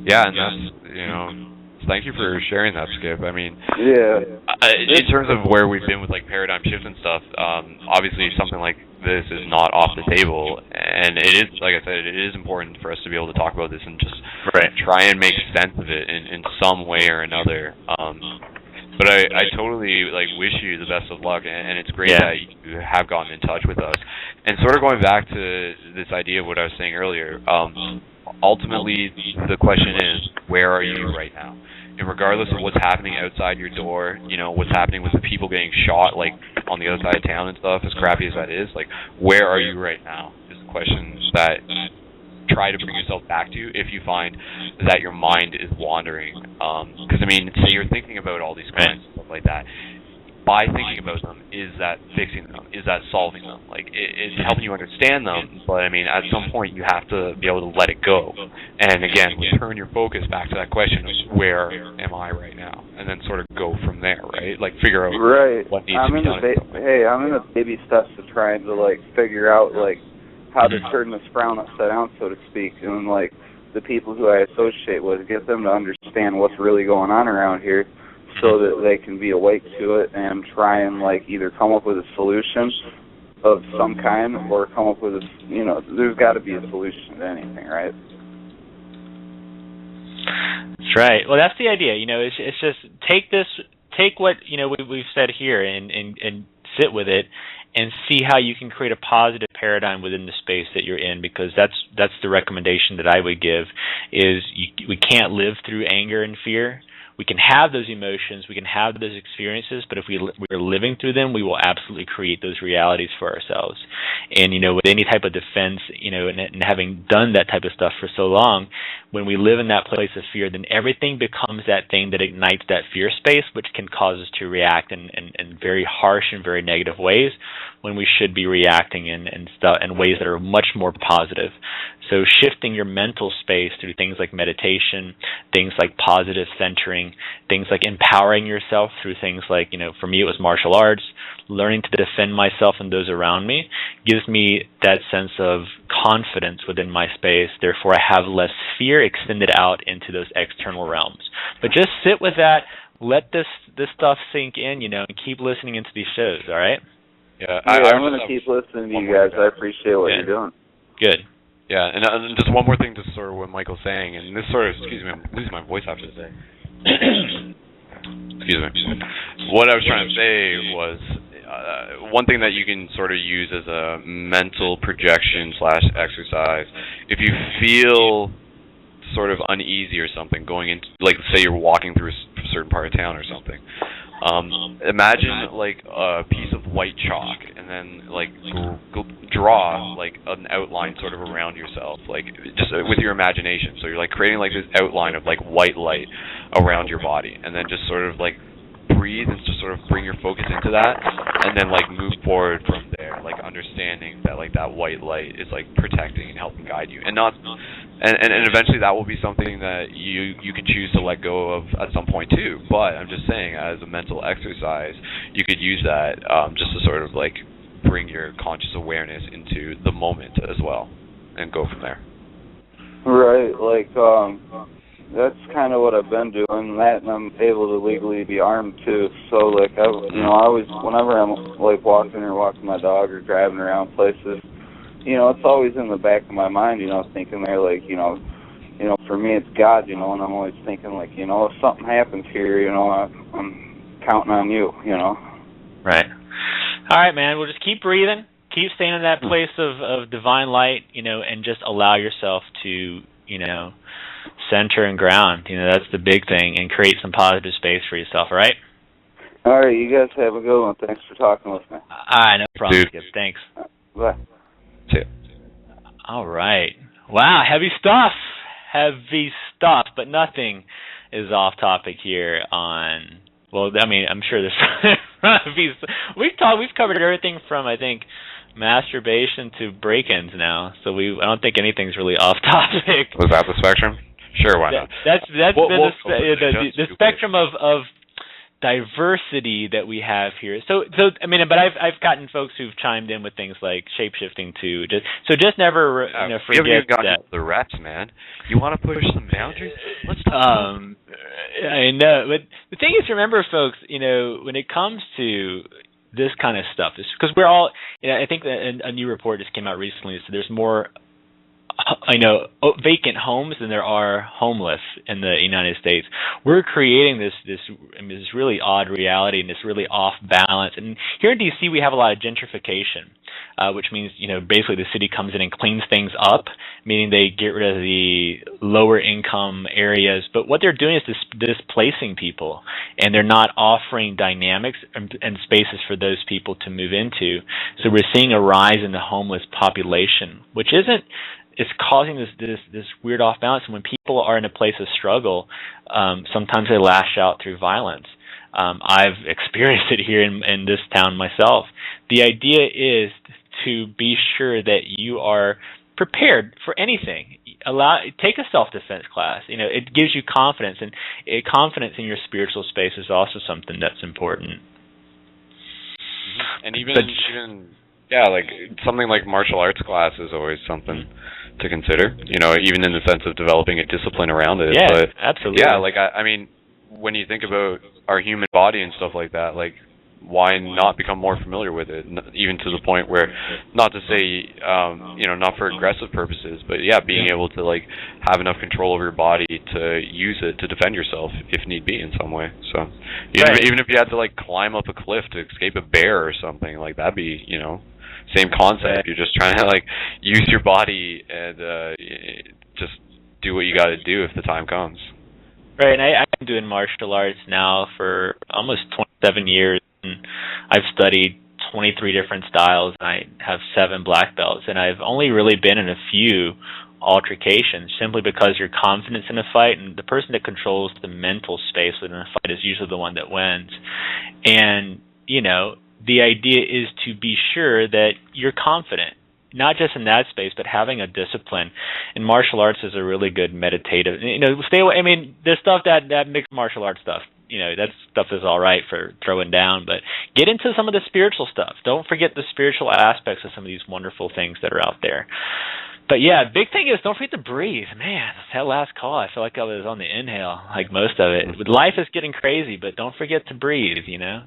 Yeah, and that's, you know, thank you for sharing that, Skip. I mean, yeah. In terms of where we've been with, like, paradigm shifts and stuff, obviously something like this is not off the table, and it is, like I said, it is important for us to be able to talk about this and just try and make sense of it in some way or another. But I totally, like, wish you the best of luck, and it's great that you have gotten in touch with us. And sort of going back to this idea of what I was saying earlier, ultimately the question is, where are you right now? And regardless of what's happening outside your door, you know, what's happening with the people getting shot, like, on the other side of town and stuff, as crappy as that is, like, where are you right now is the question that try to bring yourself back to if you find that your mind is wandering. Because, I mean, say you're thinking about all these crimes and stuff like that. by thinking about them, is that fixing them? Is that solving them? Like, it's helping you understand them, but I mean, at some point you have to be able to let it go. And again, return your focus back to that question of where am I right now, and then sort of go from there, right? Like, figure out what needs to be done. I'm in the baby steps of trying to like figure out like how to turn this frown upside down, so to speak, and like the people who I associate with, get them to understand what's really going on around here, so that they can be awake to it and try and like either come up with a solution of some kind, or come up with there's got to be a solution to anything, right? That's right. Well, that's the idea. It's just take what we've said here and sit with it and see how you can create a positive paradigm within the space that you're in, because that's the recommendation that I would give. Is we can't live through anger and fear. We can have those emotions, we can have those experiences, but if we're living through them, we will absolutely create those realities for ourselves. And, with any type of defense, and having done that type of stuff for so long, when we live in that place of fear, then everything becomes that thing that ignites that fear space, which can cause us to react in very harsh and very negative ways, when we should be reacting in ways that are much more positive. So shifting your mental space through things like meditation, things like positive centering, things like empowering yourself through things like, for me it was martial arts, learning to defend myself and those around me, gives me that sense of confidence within my space. Therefore, I have less fear extended out into those external realms. But just sit with that, let this stuff sink in, and keep listening into these shows, all right? Yeah, I'm going to keep listening to you guys. I appreciate what you're doing. Good. Yeah, and just one more thing to sort of what Michael's saying, and this sort of, excuse me, I'm losing my voice after today. Excuse me. What I was trying to say was, one thing that you can sort of use as a mental projection / exercise, if you feel sort of uneasy or something, going into, like, say you're walking through a certain part of town or something, imagine like a piece of white chalk, and then like draw like an outline sort of around yourself, like just with your imagination. So you're like creating like this outline of like white light around your body, and then just sort of like breathe and just sort of bring your focus into that, and then like move forward from there, like understanding that like that white light is like protecting and helping guide you, and eventually that will be something that you can choose to let go of at some point too. But I'm just saying, as a mental exercise, you could use that just to sort of like bring your conscious awareness into the moment as well, and go from there. Right, like that's kind of what I've been doing. That, and I'm able to legally be armed too. So like I always, whenever I'm like walking my dog or driving around places, it's always in the back of my mind, thinking there like, for me it's God, and I'm always thinking like, if something happens here, I'm counting on you, Right. All right, man. We'll just keep breathing, keep staying in that place of divine light, and just allow yourself to, center and ground. That's the big thing, and create some positive space for yourself, all right? All right, you guys have a good one. Thanks for talking with me. All right, no problem, Skip. Thanks. Bye. All right. Wow, heavy stuff. Heavy stuff, but nothing is off topic here on, well, I mean, I'm sure there's we've covered everything from, I think, masturbation to break-ins now. So I don't think anything's really off topic. Was that the spectrum? Sure, why not? That's been the spectrum of diversity that we have here. So I mean, but I've gotten folks who've chimed in with things like shapeshifting too. Just never forget you haven't even gotten that. The reps, man. You want to push some boundaries? Let's talk. I know, but the thing is, remember, folks, when it comes to this kind of stuff, because we're all, I think that a new report just came out recently. So there's more, vacant homes than there are homeless in the United States. We're creating this really odd reality and this really off balance. And here in DC, we have a lot of gentrification, which means basically the city comes in and cleans things up, meaning they get rid of the lower income areas. But what they're doing is displacing people, and they're not offering dynamics and spaces for those people to move into. So we're seeing a rise in the homeless population, which it's causing this weird off balance. And when people are in a place of struggle, sometimes they lash out through violence. I've experienced it here in this town myself. The idea is to be sure that you are prepared for anything. Take a self-defense class. It gives you confidence, and confidence in your spiritual space is also something that's important. And even like something like martial arts class is always something to consider. Even in the sense of developing a discipline around it. Yeah, but absolutely. Yeah, like I mean, when you think about our human body and stuff like that, like, why not become more familiar with it, even to the point where, not to say, not for aggressive purposes, but being able to like have enough control over your body to use it to defend yourself if need be in some way. So even if you had to like climb up a cliff to escape a bear or something, like that'd be, same concept. You're just trying to like use your body and just do what you got to do if the time comes. Right, and I've been doing martial arts now for almost 27 years. And I've studied 23 different styles, and I have 7 black belts, and I've only really been in a few altercations simply because your confidence in a fight, and the person that controls the mental space within a fight is usually the one that wins. And, the idea is to be sure that you're confident, not just in that space, but having a discipline. And martial arts is a really good meditative, stay away. I mean, there's stuff that mixed martial arts stuff. That stuff is all right for throwing down, but get into some of the spiritual stuff. Don't forget the spiritual aspects of some of these wonderful things that are out there. But big thing is don't forget to breathe. Man, that last call, I feel like I was on the inhale, like most of it. Life is getting crazy, but don't forget to breathe,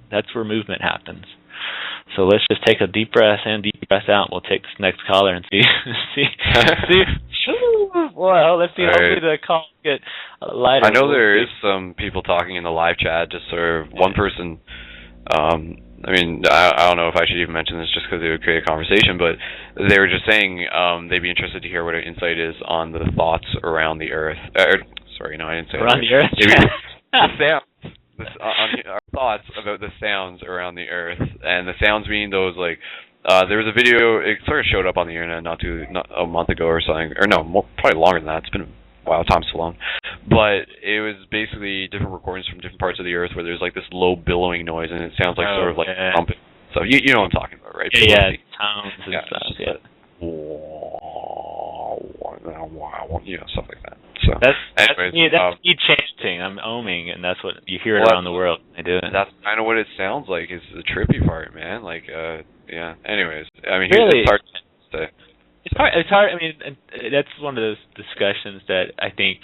That's where movement happens. So let's just take a deep breath in, deep breath out. We'll take this next caller and see. Well, let's see. Hopefully the call get lighter. I know there is some people talking in the live chat. Just sort of one person. I don't know if I should even mention this just because it would create a conversation, but they were just saying they'd be interested to hear what our insight is on the thoughts around the Earth. Sorry, no, I didn't say around the Earth. The sounds. Our thoughts about the sounds around the Earth, and the sounds being those like. There was a video. It sort of showed up on the internet not a month ago or something, or no, probably longer than that. It's been a while. Time's so long. But it was basically different recordings from different parts of the Earth where there's like this low billowing noise, and it sounds like sort of like trumpet. So you know what I'm talking about, right? Sounds and stuff. Stuff like that. So that's me chanting. I'm oming, and that's what you hear it around the world. I do it. That's kind of what it sounds like. Is the trippy part, man. Like, Anyways, I mean, really, it's hard to say. It's hard. I mean, that's one of those discussions that I think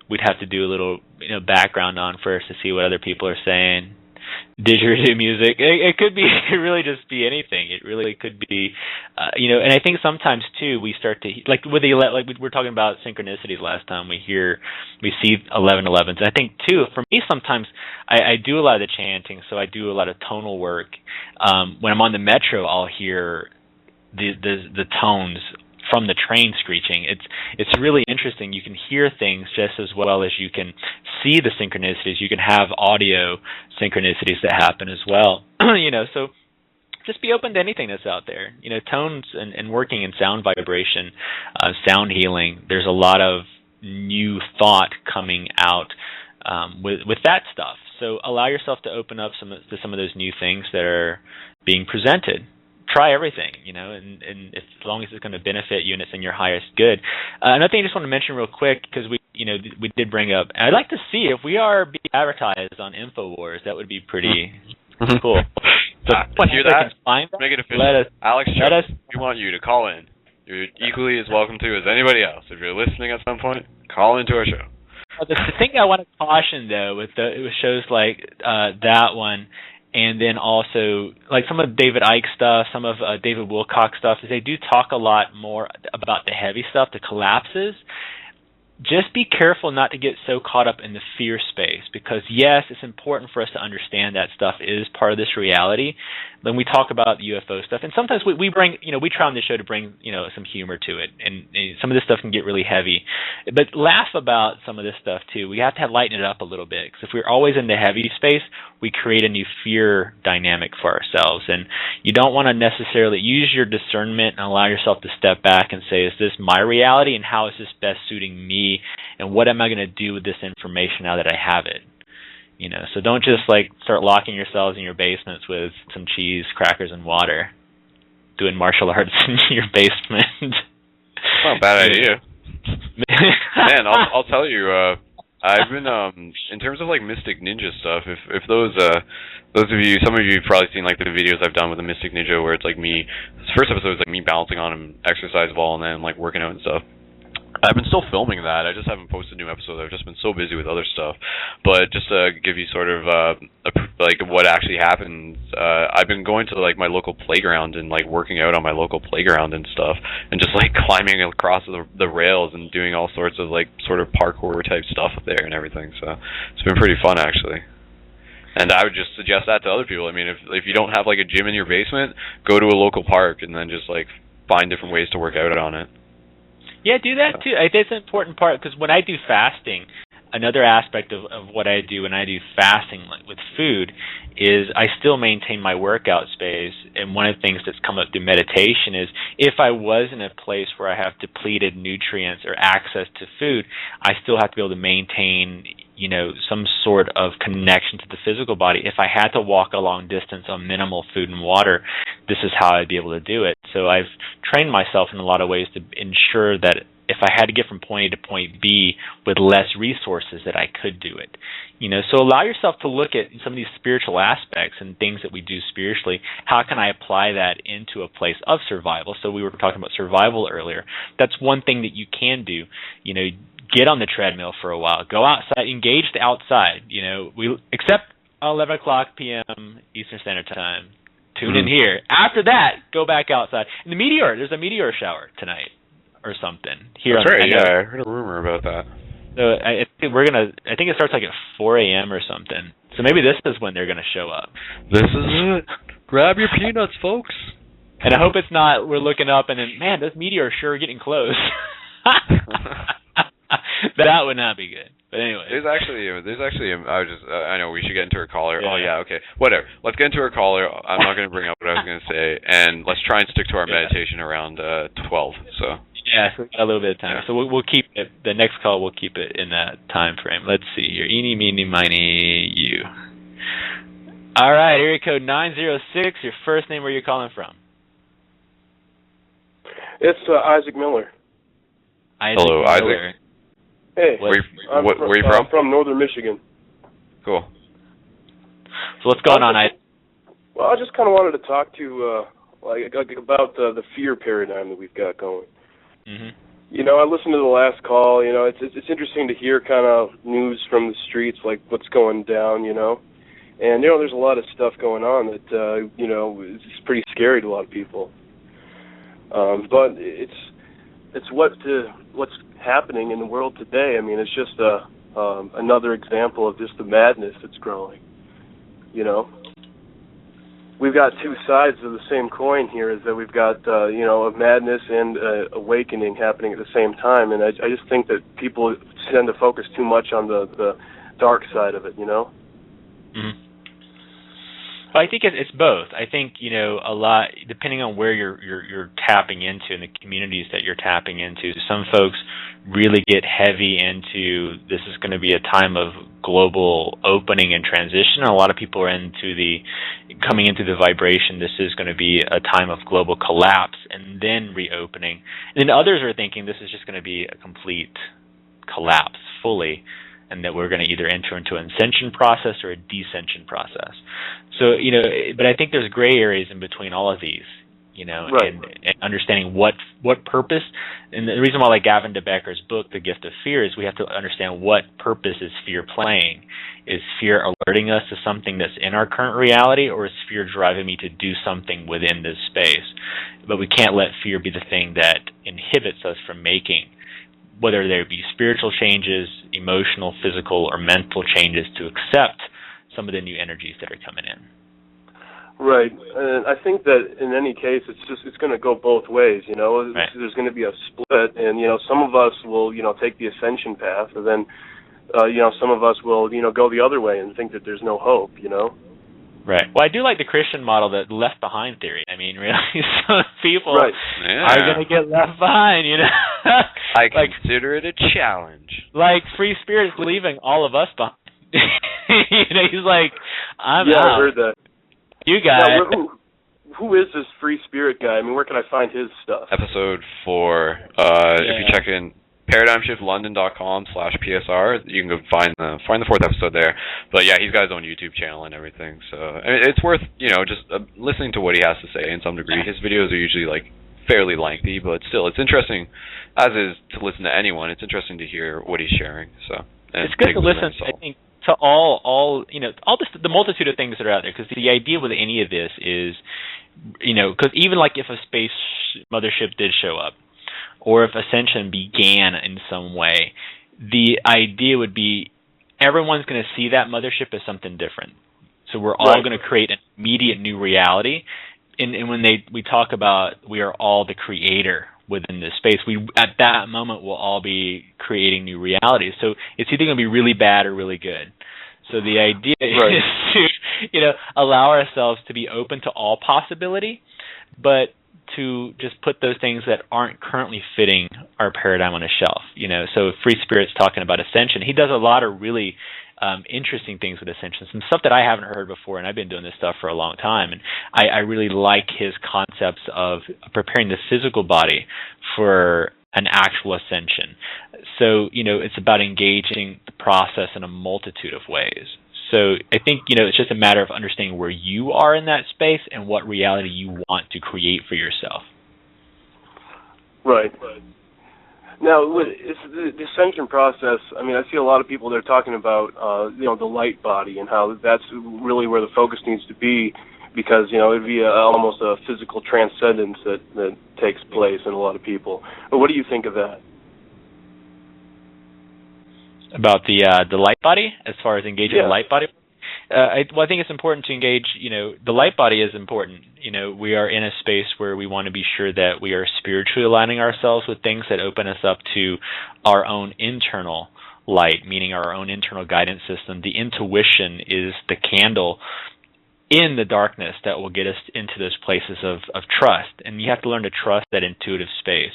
we'd have to do a little, background on first to see what other people are saying. Didgeridoo music. It could be. It really just be anything. It really could be, And I think sometimes too we start to like with we were talking about synchronicities last time. We see 11:11s. I think too for me sometimes I do a lot of the chanting, so I do a lot of tonal work. When I'm on the metro, I'll hear the tones from the train screeching. It's really interesting. You can hear things just as well as you can see the synchronicities. You can have audio synchronicities that happen as well. So just be open to anything that's out there. Tones and working in sound vibration, sound healing. There's a lot of new thought coming out with that stuff. So allow yourself to open up to some of those new things that are being presented. Try everything, and as long as it's going to benefit you and it's in your highest good. Another thing I just want to mention real quick, because we did bring up, I'd like to see if we are being advertised on InfoWars. That would be pretty cool. So hear that? Find Make it official. Alex, we want you to call in. You're equally as welcome to as anybody else. If you're listening at some point, call into our show. The thing I want to caution, though, with shows like that one, and then also like some of David Icke stuff, some of David Wilcock stuff, is they do talk a lot more about the heavy stuff, the collapses. Just be careful not to get so caught up in the fear space, because yes, it's important for us to understand that stuff is part of this reality. Then we talk about the UFO stuff, and sometimes we bring, we try on the show to bring, some humor to it, and some of this stuff can get really heavy. But laugh about some of this stuff too. We have to lighten it up a little bit, because if we're always in the heavy space, we create a new fear dynamic for ourselves, and you don't want to necessarily use your discernment and allow yourself to step back and say, is this my reality, and how is this best suiting me, and what am I going to do with this information now that I have it? You know, so don't just like start locking yourselves in your basements with some cheese, crackers, and water, doing martial arts in your basement. Not a bad idea. Man, I'll tell you, I've been in terms of like Mystic Ninja stuff. If those of you, some of you have probably seen like the videos I've done with the Mystic Ninja, where it's like me. This first episode is like me balancing on an exercise ball and then like working out and stuff. I've been still filming that. I just haven't posted new episodes. I've just been so busy with other stuff. But just to give you sort of like what actually happens, I've been going to like my local playground and like working out on my local playground and stuff, and just like climbing across the rails and doing all sorts of like sort of parkour type stuff up there and everything. So it's been pretty fun actually. And I would just suggest that to other people. I mean, if you don't have like a gym in your basement, go to a local park and then just like find different ways to work out on it. Yeah, do that too. I think it's an important part, because when I do fasting, another aspect of what I do when I do fasting with food is I still maintain my workout space. And one of the things that's come up through meditation is if I was in a place where I have depleted nutrients or access to food, I still have to be able to maintain, you know, some sort of connection to the physical body. If I had to walk a long distance on minimal food and water, this is how I'd be able to do it. So I've trained myself in a lot of ways to ensure that if I had to get from point A to point B with less resources, that I could do it. You know, so allow yourself to look at some of these spiritual aspects and things that we do spiritually. How can I apply that into a place of survival? So we were talking about survival earlier. That's one thing that you can do. You know, get on the treadmill for a while. Go outside, engage the outside. You know, except 11 o'clock p.m. Eastern Standard Time. Tune in here. After that, go back outside. And there's a meteor shower tonight or something. Here. That's right. Yeah, I heard a rumor about that. So I think it starts like at 4 a.m. or something. So maybe this is when they're going to show up. This is it. Grab your peanuts, folks. And I hope it's not, we're looking up and then, man, those meteors sure are getting close. That would not be good. But anyway. I know we should get into our caller. Yeah. Oh, yeah, okay. Whatever. Let's get into our caller. I'm not going to bring up what I was going to say. And let's try and stick to our meditation around 12. So. Yeah, a little bit of time. So we'll keep it, the next call, we'll keep it in that time frame. Let's see here. Eeny, meeny, miny, you. All right, area code 906, your first name, where you're calling from? It's Isaac Miller. Hello, Miller. Isaac. Hey, where are you from? I'm from northern Michigan. Cool. So what's going on, Isaac? Well, I just kind of wanted to talk to about the fear paradigm that we've got going. Mm-hmm. You know, I listened to the last call. You know, it's interesting to hear kind of news from the streets, like what's going down. You know, and you know, there's a lot of stuff going on that you know is pretty scary to a lot of people. But it's what's happening in the world today. I mean, it's just another example of just the madness that's growing. You know, we've got two sides of the same coin here. Is that we've got you know, a madness and awakening happening at the same time, and I just think that people tend to focus too much on the dark side of it. You know. Mm-hmm. Well, I think it's both. I think, you know, a lot, depending on where you're tapping into and the communities that you're tapping into. Some folks really get heavy into this is going to be a time of global opening and transition. A lot of people are coming into the vibration. This is going to be a time of global collapse and then reopening. And then others are thinking this is just going to be a complete collapse fully, and that we're going to either enter into an ascension process or a descension process. So, you know, but I think there's gray areas in between all of these, you know, right. and understanding what purpose. And the reason why I like Gavin de Becker's book, The Gift of Fear, is we have to understand what purpose is fear playing. Is fear alerting us to something that's in our current reality, or is fear driving me to do something within this space? But we can't let fear be the thing that inhibits us from making, whether there be spiritual changes, emotional, physical, or mental changes, to accept some of the new energies that are coming in. Right, and I think that in any case, it's going to go both ways. You know, right. There's going to be a split, and you know, some of us will, you know, take the ascension path, and then, you know, some of us will, you know, go the other way and think that there's no hope. You know. Right. Well, I do like the Christian model, the left behind theory. I mean, really, some people right. are going to get left behind, you know. I consider it a challenge. Like free spirit is leaving all of us behind. He's like, I'm out. out. I heard that. You guys. Now, who is this free spirit guy? I mean, where can I find his stuff? Episode 4. If you check in paradigmshiftlondon.com/PSR, you can go find the 4th episode there. But yeah, he's got his own YouTube channel and everything. So I mean, it's worth just listening to what he has to say in some degree. His videos are usually like fairly lengthy, but still, it's interesting. As is to listen to anyone, it's interesting to hear what he's sharing. So it's good to listen. I think to all the multitude of things that are out there. Because the idea with any of this is, because even like if a space mothership did show up, or if ascension began in some way, the idea would be everyone's going to see that mothership as something different. So we're all going to create an immediate new reality. And when we talk about we are all the creator within this space, we at that moment will all be creating new realities. So it's either going to be really bad or really good. So the idea is to allow ourselves to be open to all possibility, but to just put those things that aren't currently fitting our paradigm on a shelf. So Free Spirit's talking about ascension. He does a lot of really interesting things with ascension, some stuff that I haven't heard before, and I've been doing this stuff for a long time, and I really like his concepts of preparing the physical body for an actual ascension. So, it's about engaging the process in a multitude of ways. So I think, it's just a matter of understanding where you are in that space and what reality you want to create for yourself. Right. Now, the ascension process, I mean, I see a lot of people, they're talking about, the light body and how that's really where the focus needs to be because, it'd be almost a physical transcendence that takes place in a lot of people. But what do you think of that? About the light body, as far as engaging the light body? I think it's important to engage, the light body is important. We are in a space where we want to be sure that we are spiritually aligning ourselves with things that open us up to our own internal light, meaning our own internal guidance system. The intuition is the candle in the darkness that will get us into those places of trust. And you have to learn to trust that intuitive space.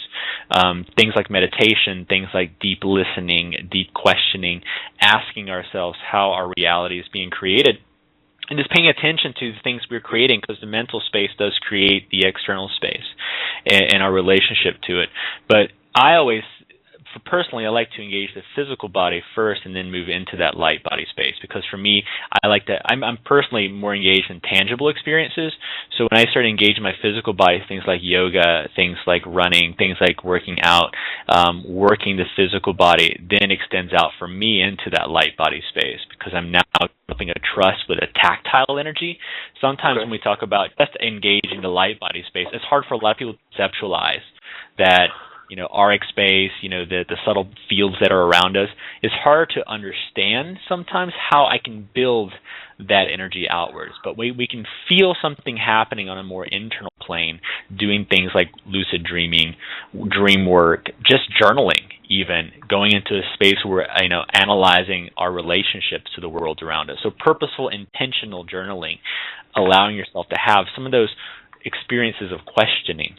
Things like meditation, things like deep listening, deep questioning, asking ourselves how our reality is being created, and just paying attention to the things we're creating, because the mental space does create the external space and our relationship to it. But personally, I like to engage the physical body first and then move into that light body space, because for me, I'm personally more engaged in tangible experiences. So when I start engaging my physical body, things like yoga, things like running, things like working out, working the physical body then extends out for me into that light body space, because I'm now developing a trust with a tactile energy. Sometimes when we talk about just engaging the light body space, it's hard for a lot of people to conceptualize that auric space, the subtle fields that are around us. It's hard to understand sometimes how I can build that energy outwards. But we can feel something happening on a more internal plane, doing things like lucid dreaming, dream work, just journaling even, going into a space where we're analyzing our relationships to the world around us. So purposeful, intentional journaling, allowing yourself to have some of those experiences of questioning.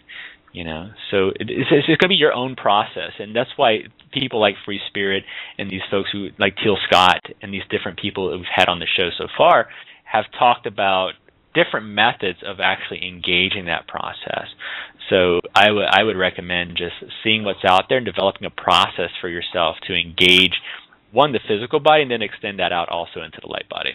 So it's going to be your own process, and that's why people like Free Spirit and these folks who like Teal Scott and these different people that we've had on the show so far have talked about different methods of actually engaging that process. So I would recommend just seeing what's out there and developing a process for yourself to engage, one, the physical body, and then extend that out also into the light body.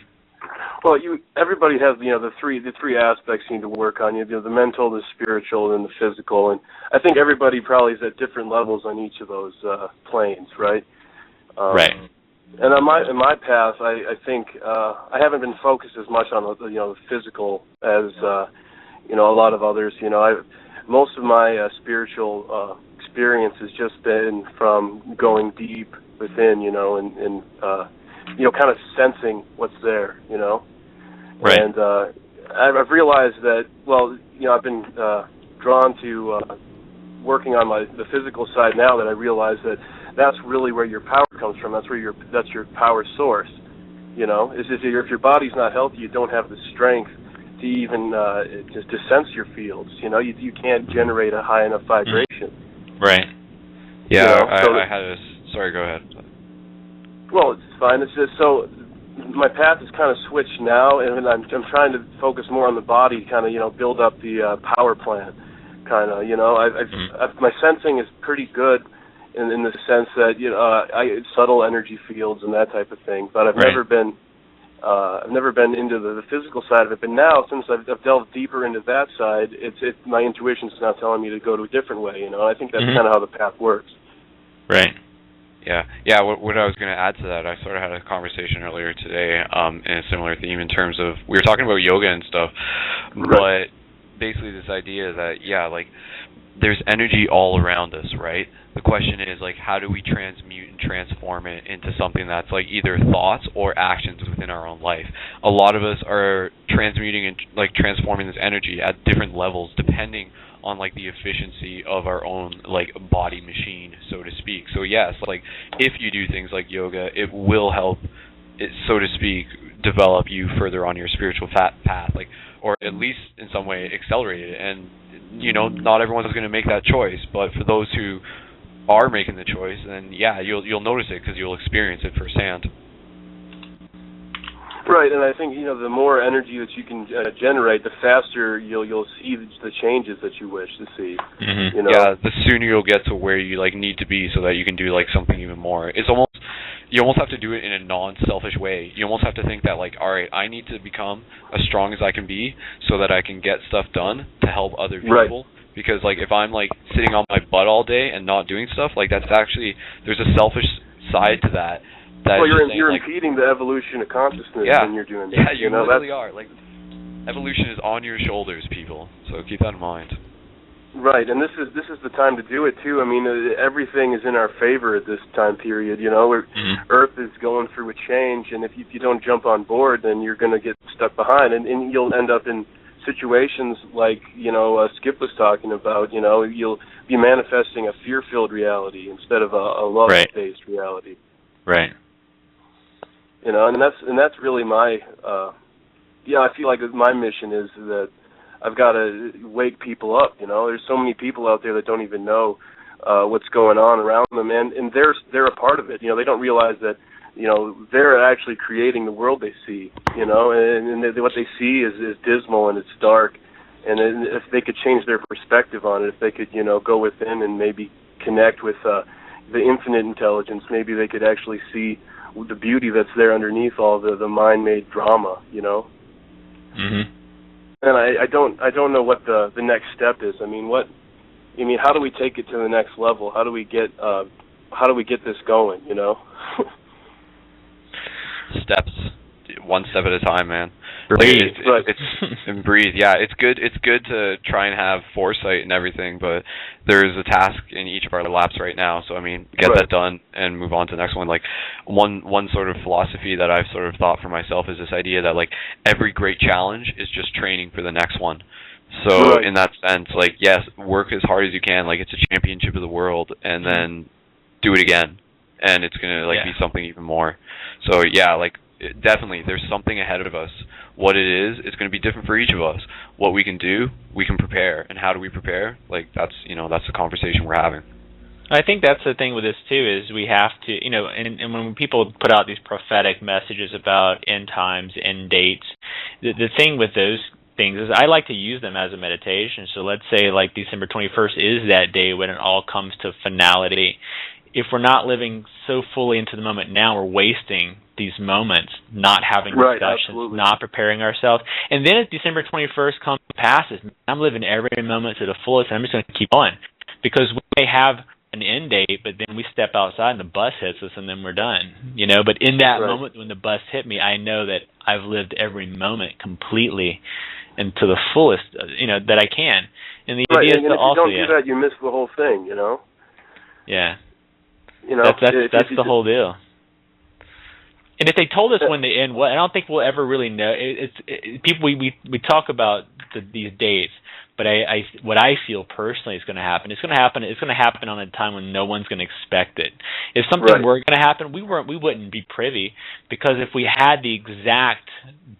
Well, everybody has the three aspects you need to work on. The mental, the spiritual, and the physical. And I think everybody probably is at different levels on each of those planes, right? Right. And in my path, I think I haven't been focused as much on the physical as a lot of others. Most of my spiritual experience has just been from going deep within, and kind of sensing what's there, Right. And I've realized that, I've been drawn to working on the physical side now that I realize that that's really where your power comes from. That's your power source, If your body's not healthy, you don't have the strength to even to sense your fields, You can't generate a high enough vibration. Right. Yeah, I had a... Sorry, go ahead. Well, it's fine. It's just so my path is kind of switched now, and I'm trying to focus more on the body, kind of build up the power plant, kind of my sensing is pretty good in the sense that I subtle energy fields and that type of thing, but I've never been into the physical side of it. But now, since I've delved deeper into that side, my intuition's now telling me to go to a different way. I think that's kind of how the path works. Right. Yeah. What I was going to add to that, I sort of had a conversation earlier today in a similar theme in terms of, we were talking about yoga and stuff, but basically this idea that, there's energy all around us, right? The question is, how do we transmute and transform it into something that's, either thoughts or actions within our own life? A lot of us are transmuting and, transforming this energy at different levels depending on, the efficiency of our own, body machine, so to speak. So, yes, if you do things like yoga, it will help, so to speak, develop you further on your spiritual path, or at least in some way accelerate it. And, not everyone's going to make that choice, but for those who are making the choice, then you'll notice it because you'll experience it firsthand. Right, and I think the more energy that you can generate, the faster you'll see the changes that you wish to see. Mm-hmm. Yeah, the sooner you'll get to where you need to be, so that you can do something even more. You almost have to do it in a non-selfish way. You almost have to think that all right, I need to become as strong as I can be so that I can get stuff done to help other people. Right. Because if I'm sitting on my butt all day and not doing stuff, that's actually, there's a selfish side to that. Well, you're impeding the evolution of consciousness when you're doing that. Yeah, you literally are. Evolution is on your shoulders, people. So keep that in mind. Right, and this is the time to do it too. I mean, everything is in our favor at this time period. Earth is going through a change, and if you don't jump on board, then you're going to get stuck behind, and you'll end up in situations like Skip was talking about. You'll be manifesting a fear-filled reality instead of a love-based reality. Right. And that's really my I feel like my mission is that I've got to wake people up. There's so many people out there that don't even know what's going on around them, and they're a part of it. They don't realize that they're actually creating the world they see. And what they see is dismal and it's dark. And if they could change their perspective on it, if they could go within and maybe connect with the infinite intelligence, maybe they could actually see the beauty that's there underneath all the mind-made drama. Mm-hmm. And I don't know what the next step is. How do we take it to the next level? How do we get this going? Steps, one step at a time, man. Breathe. And breathe. Yeah, it's good to try and have foresight and everything, but there's a task in each of our laps right now. So get that done and move on to the next one. One sort of philosophy that I've sort of thought for myself is this idea that every great challenge is just training for the next one. So in that sense, yes, work as hard as you can. It's a championship of the world, and then do it again, and it's gonna be something even more. So definitely, there's something ahead of us. What it is, it's going to be different for each of us. What we can do, we can prepare. And how do we prepare? That's the conversation we're having. I think that's the thing with this too, is we have to, and when people put out these prophetic messages about end times, end dates, the thing with those things is I like to use them as a meditation. So let's say December 21st is that day when it all comes to finality. If we're not living so fully into the moment now, we're wasting these moments, not having discussions, not preparing ourselves. And then as December 21st comes and passes, I'm living every moment to the fullest, and I'm just going to keep on. Because we may have an end date, but then we step outside and the bus hits us, and then we're done. But in that moment when the bus hit me, I know that I've lived every moment completely and to the fullest, that I can. And the idea is to also... if you don't do that, you miss the whole thing, Yeah. That's the whole deal. And if they told us when they end, I don't think we'll ever really know. People we talk about these dates, but what I feel personally is going to happen. It's going to happen on a time when no one's going to expect it. If something were going to happen, we wouldn't be privy, because if we had the exact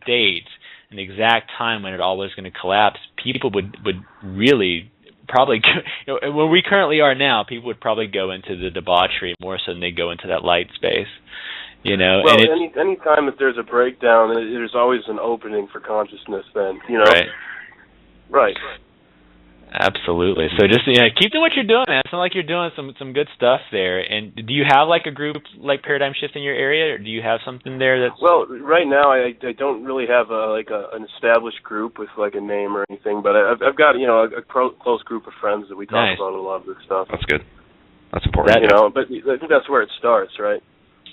date and the exact time when it all was going to collapse, people would really probably, where we currently are now, people would probably go into the debauchery more so than they go into that light space. You know, well, and any time that there's a breakdown, there's always an opening for consciousness. Then, you know, right. Absolutely. So just keep doing what you're doing, man. It sounds like you're doing some good stuff there. And do you have like a group like Paradigm Shift in your area, or do you have something there that's? Well, right now I don't really have an established group with like a name or anything, but I've got a close group of friends that we talk about a lot of this stuff. That's good. That's important. But I think that's where it starts, right?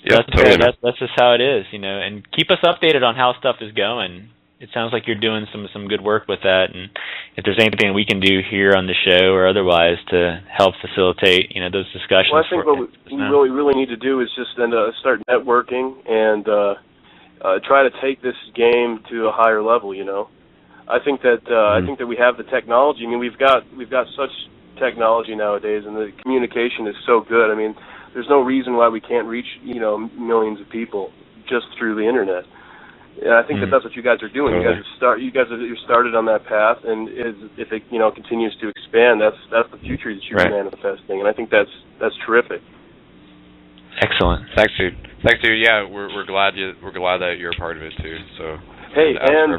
Yeah, totally. That's just how it is, and keep us updated on how stuff is going. It sounds like you're doing some good work with that, and if there's anything we can do here on the show or otherwise to help facilitate, those discussions. Well, I think what we really need to do is just then start networking and try to take this game to a higher level. I think that we have the technology. I mean, we've got such technology nowadays, and the communication is so good. I mean, there's no reason why we can't reach millions of people just through the internet. And I think that's what you guys are doing. Totally. You're started on that path, and if it continues to expand, that's the future that you're manifesting, and I think that's terrific. Excellent. Thanks, dude. Yeah, we're glad that you're a part of it too. So. Hey, and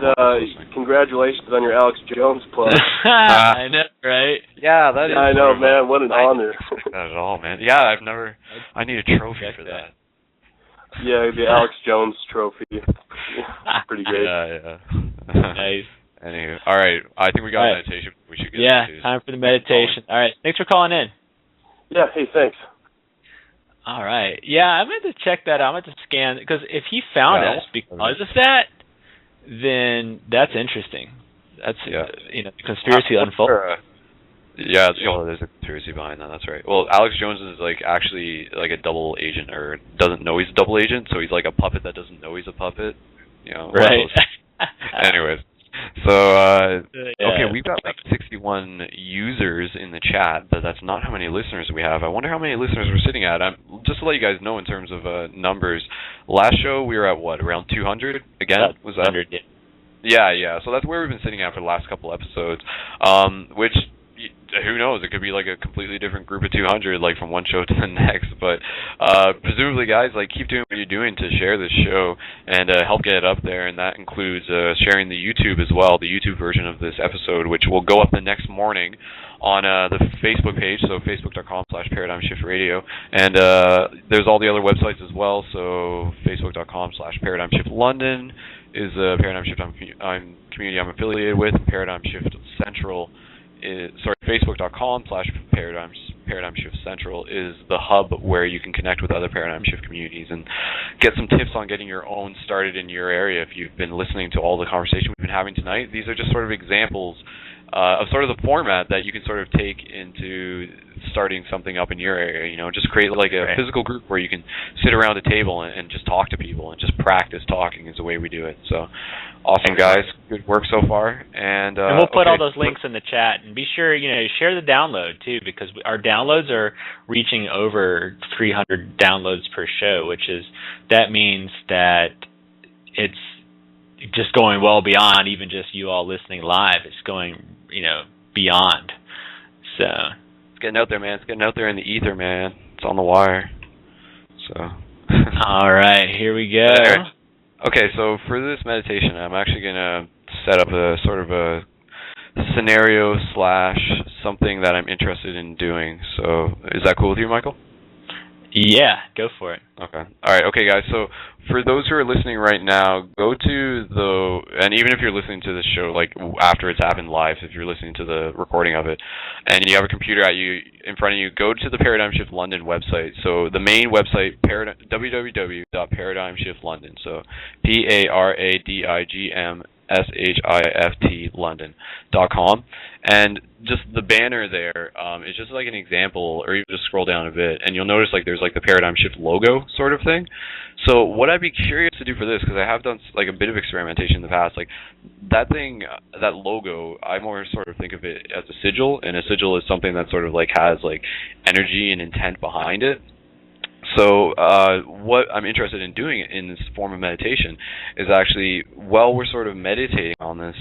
congratulations on your Alex Jones plug. I know, right? Yeah, that is. I know, man. What an honor. Not at all, man. Yeah, I need a trophy for that. Yeah, the Alex Jones trophy. Pretty great. Yeah. Nice. Anyway, all right. I think we got meditation. We should get into time for the meditation. All right. Thanks for calling in. Yeah. Hey, thanks. All right. Yeah, I'm going to check that out. I'm going to scan, because if he found us because of that, then that's interesting. That's the conspiracy unfold. Yeah, there's a conspiracy behind that. That's right. Well, Alex Jones is actually a double agent, or doesn't know he's a double agent, so he's like a puppet that doesn't know he's a puppet. Right. Anyways, so okay, we've got 61 users in the chat, but that's not how many listeners we have. I wonder how many listeners we're sitting at. Just to let you guys know in terms of numbers, last show we were at around 200 again. Was that 100? Yeah. So that's where we've been sitting at for the last couple episodes, which. Who knows? It could be like a completely different group of 200, like from one show to the next. But presumably, guys, keep doing what you're doing to share this show and help get it up there. And that includes sharing the YouTube as well, the YouTube version of this episode, which will go up the next morning on the Facebook page, so facebook.com/ParadigmShiftRadio. And there's all the other websites as well, so facebook.com/ParadigmShiftLondon is a Paradigm Shift community I'm affiliated with. Paradigm Shift Central Facebook.com/Paradigm Shift Central is the hub where you can connect with other Paradigm Shift communities and get some tips on getting your own started in your area. If you've been listening to all the conversation we've been having tonight, these are just sort of examples of sort of the format that you can sort of take into starting something up in your area. Just create like a physical group where you can sit around a table and just talk to people and just practice talking is the way we do it. So awesome, guys. Good work so far. And we'll put all those links in the chat, and be sure, share the download too, because our downloads are reaching over 300 downloads per show, that means that it's just going well beyond even just you all listening live. It's going, beyond. So it's getting out there, man. It's getting out there in the ether, man. It's on the wire. So. All right, here we go. Okay, so for this meditation, I'm actually going to set up a sort of a scenario / something that I'm interested in doing. So is that cool with you, Michael? Yeah, go for it. Okay. All right. Okay, guys. So for those who are listening right now, go to and even if you're listening to this show, after it's happened live, if you're listening to the recording of it, and you have a computer in front of you, go to the Paradigm Shift London website. So the main website, www.ParadigmShiftLondon. So PARADIGMSHIFT London.com. And just the banner there is just like an example, or even just scroll down a bit, and you'll notice there's the Paradigm Shift logo sort of thing. So what I'd be curious to do for this, because I have done a bit of experimentation in the past, that thing, that logo, I more sort of think of it as a sigil, and a sigil is something that sort of has energy and intent behind it. So what I'm interested in doing in this form of meditation is actually, while we're sort of meditating on this,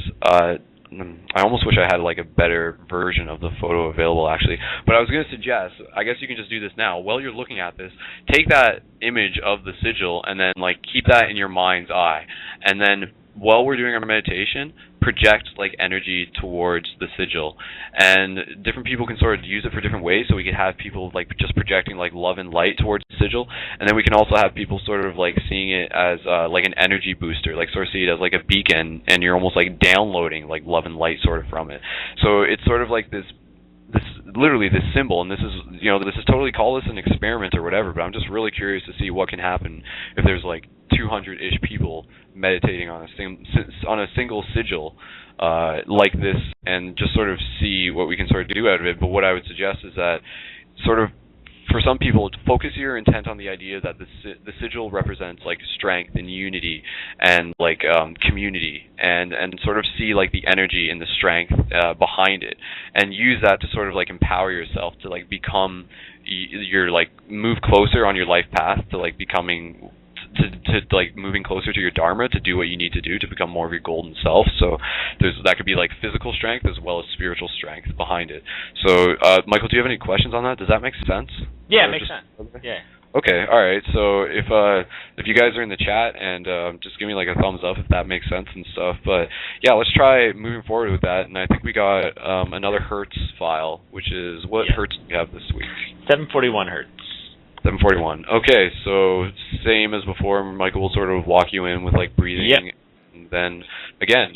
I almost wish I had like a better version of the photo available actually. But I was going to suggest, I guess you can just do this now. While you're looking at this, take that image of the sigil and then like keep that in your mind's eye. And then while we're doing our meditation, project like energy towards the sigil. And different people can sort of use it for different ways. So we could have people like just projecting like love and light towards the sigil. And then we can also have people sort of like seeing it as like an energy booster, like sort of see it as like a beacon, and you're almost like downloading like love and light sort of from it. So it's sort of like this literally this symbol, and this is totally, call this an experiment or whatever, but I'm just really curious to see what can happen if there's like 200-ish people meditating on a single sigil like this, and just sort of see what we can sort of do out of it. But what I would suggest is that sort of for some people, focus your intent on the idea that the sigil represents like strength and unity and like community, and sort of see like the energy and the strength behind it, and use that to sort of like empower yourself to like become your like move closer on your life path to like becoming to like moving closer to your dharma, to do what you need to do to become more of your golden self. So that could be like physical strength as well as spiritual strength behind it. So Michael, do you have any questions on that? Does that make sense? Yeah, it makes sense. Yeah. Okay, all right. So if you guys are in the chat, and just give me like a thumbs up if that makes sense and stuff. But yeah, let's try moving forward with that. And I think we got another hertz file, which is what hertz do we have this week? 741 hertz. 741. Okay, so same as before, Michael will sort of walk you in with like breathing. Yep. And then again,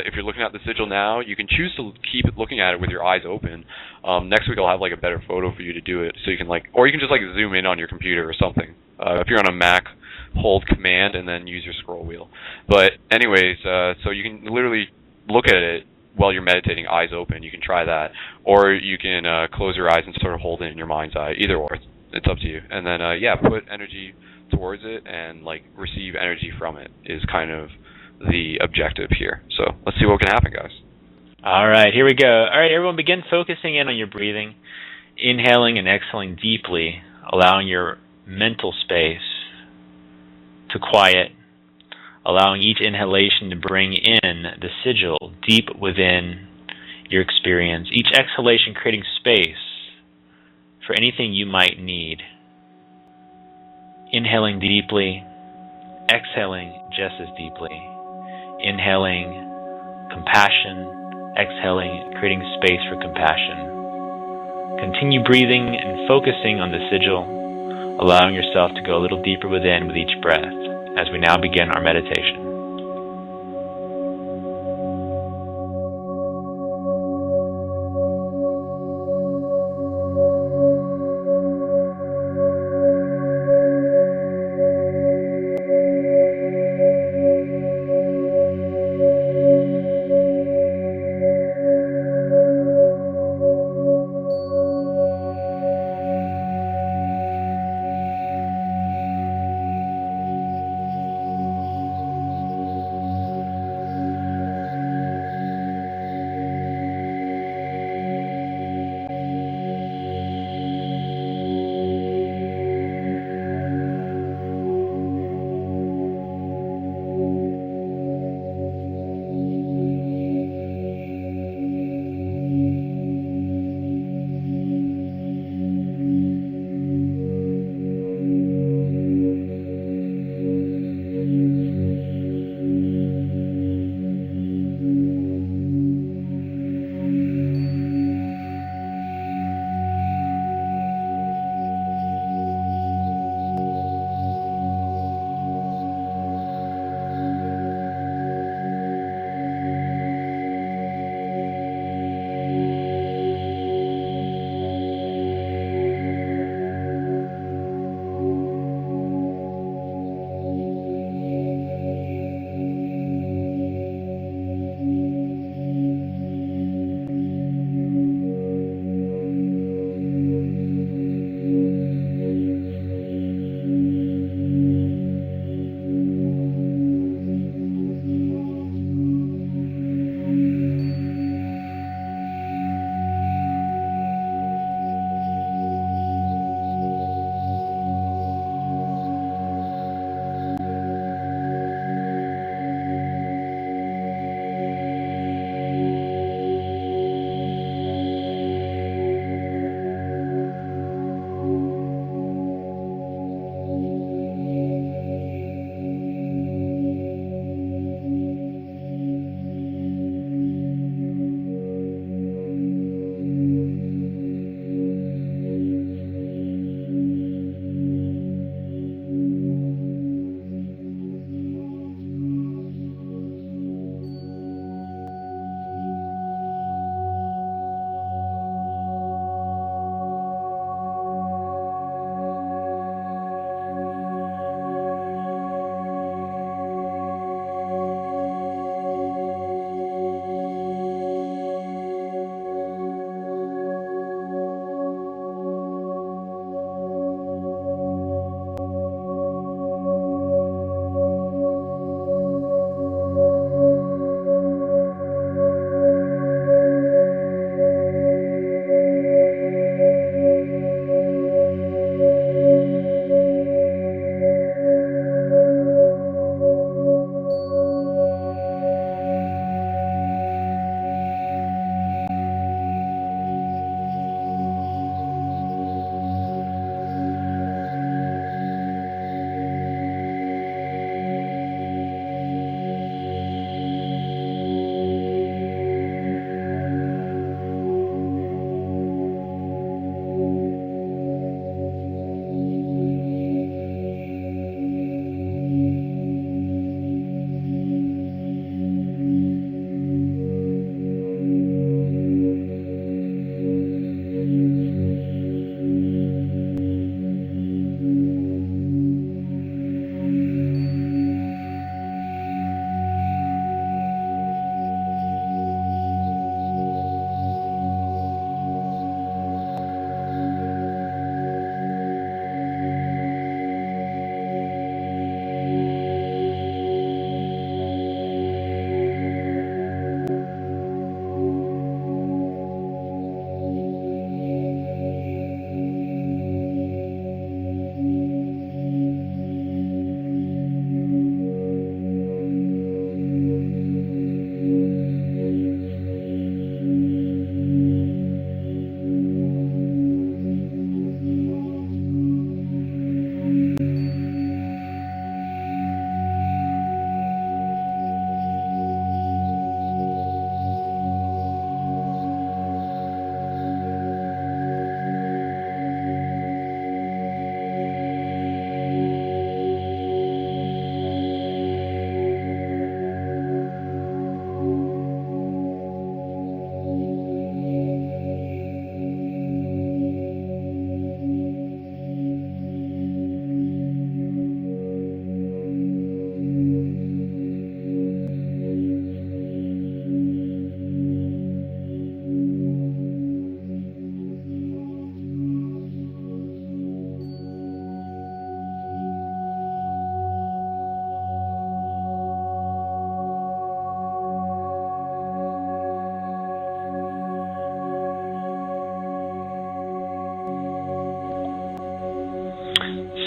if you're looking at the sigil now, you can choose to keep looking at it with your eyes open. Next week I'll have like a better photo for you to do it, so you can like, or you can just like zoom in on your computer or something. If you're on a Mac, hold Command and then use your scroll wheel. But anyways, so you can literally look at it while you're meditating, eyes open. You can try that, or you can close your eyes and sort of hold it in your mind's eye. Either or. It's up to you. And then, put energy towards it and, like, receive energy from it is kind of the objective here. So let's see what can happen, guys. All right, here we go. All right, everyone, begin focusing in on your breathing, inhaling and exhaling deeply, allowing your mental space to quiet, allowing each inhalation to bring in the sigil deep within your experience, each exhalation creating space for anything you might need. Inhaling deeply, exhaling just as deeply. Inhaling compassion, exhaling, creating space for compassion. Continue breathing and focusing on the sigil, allowing yourself to go a little deeper within with each breath as we now begin our meditation.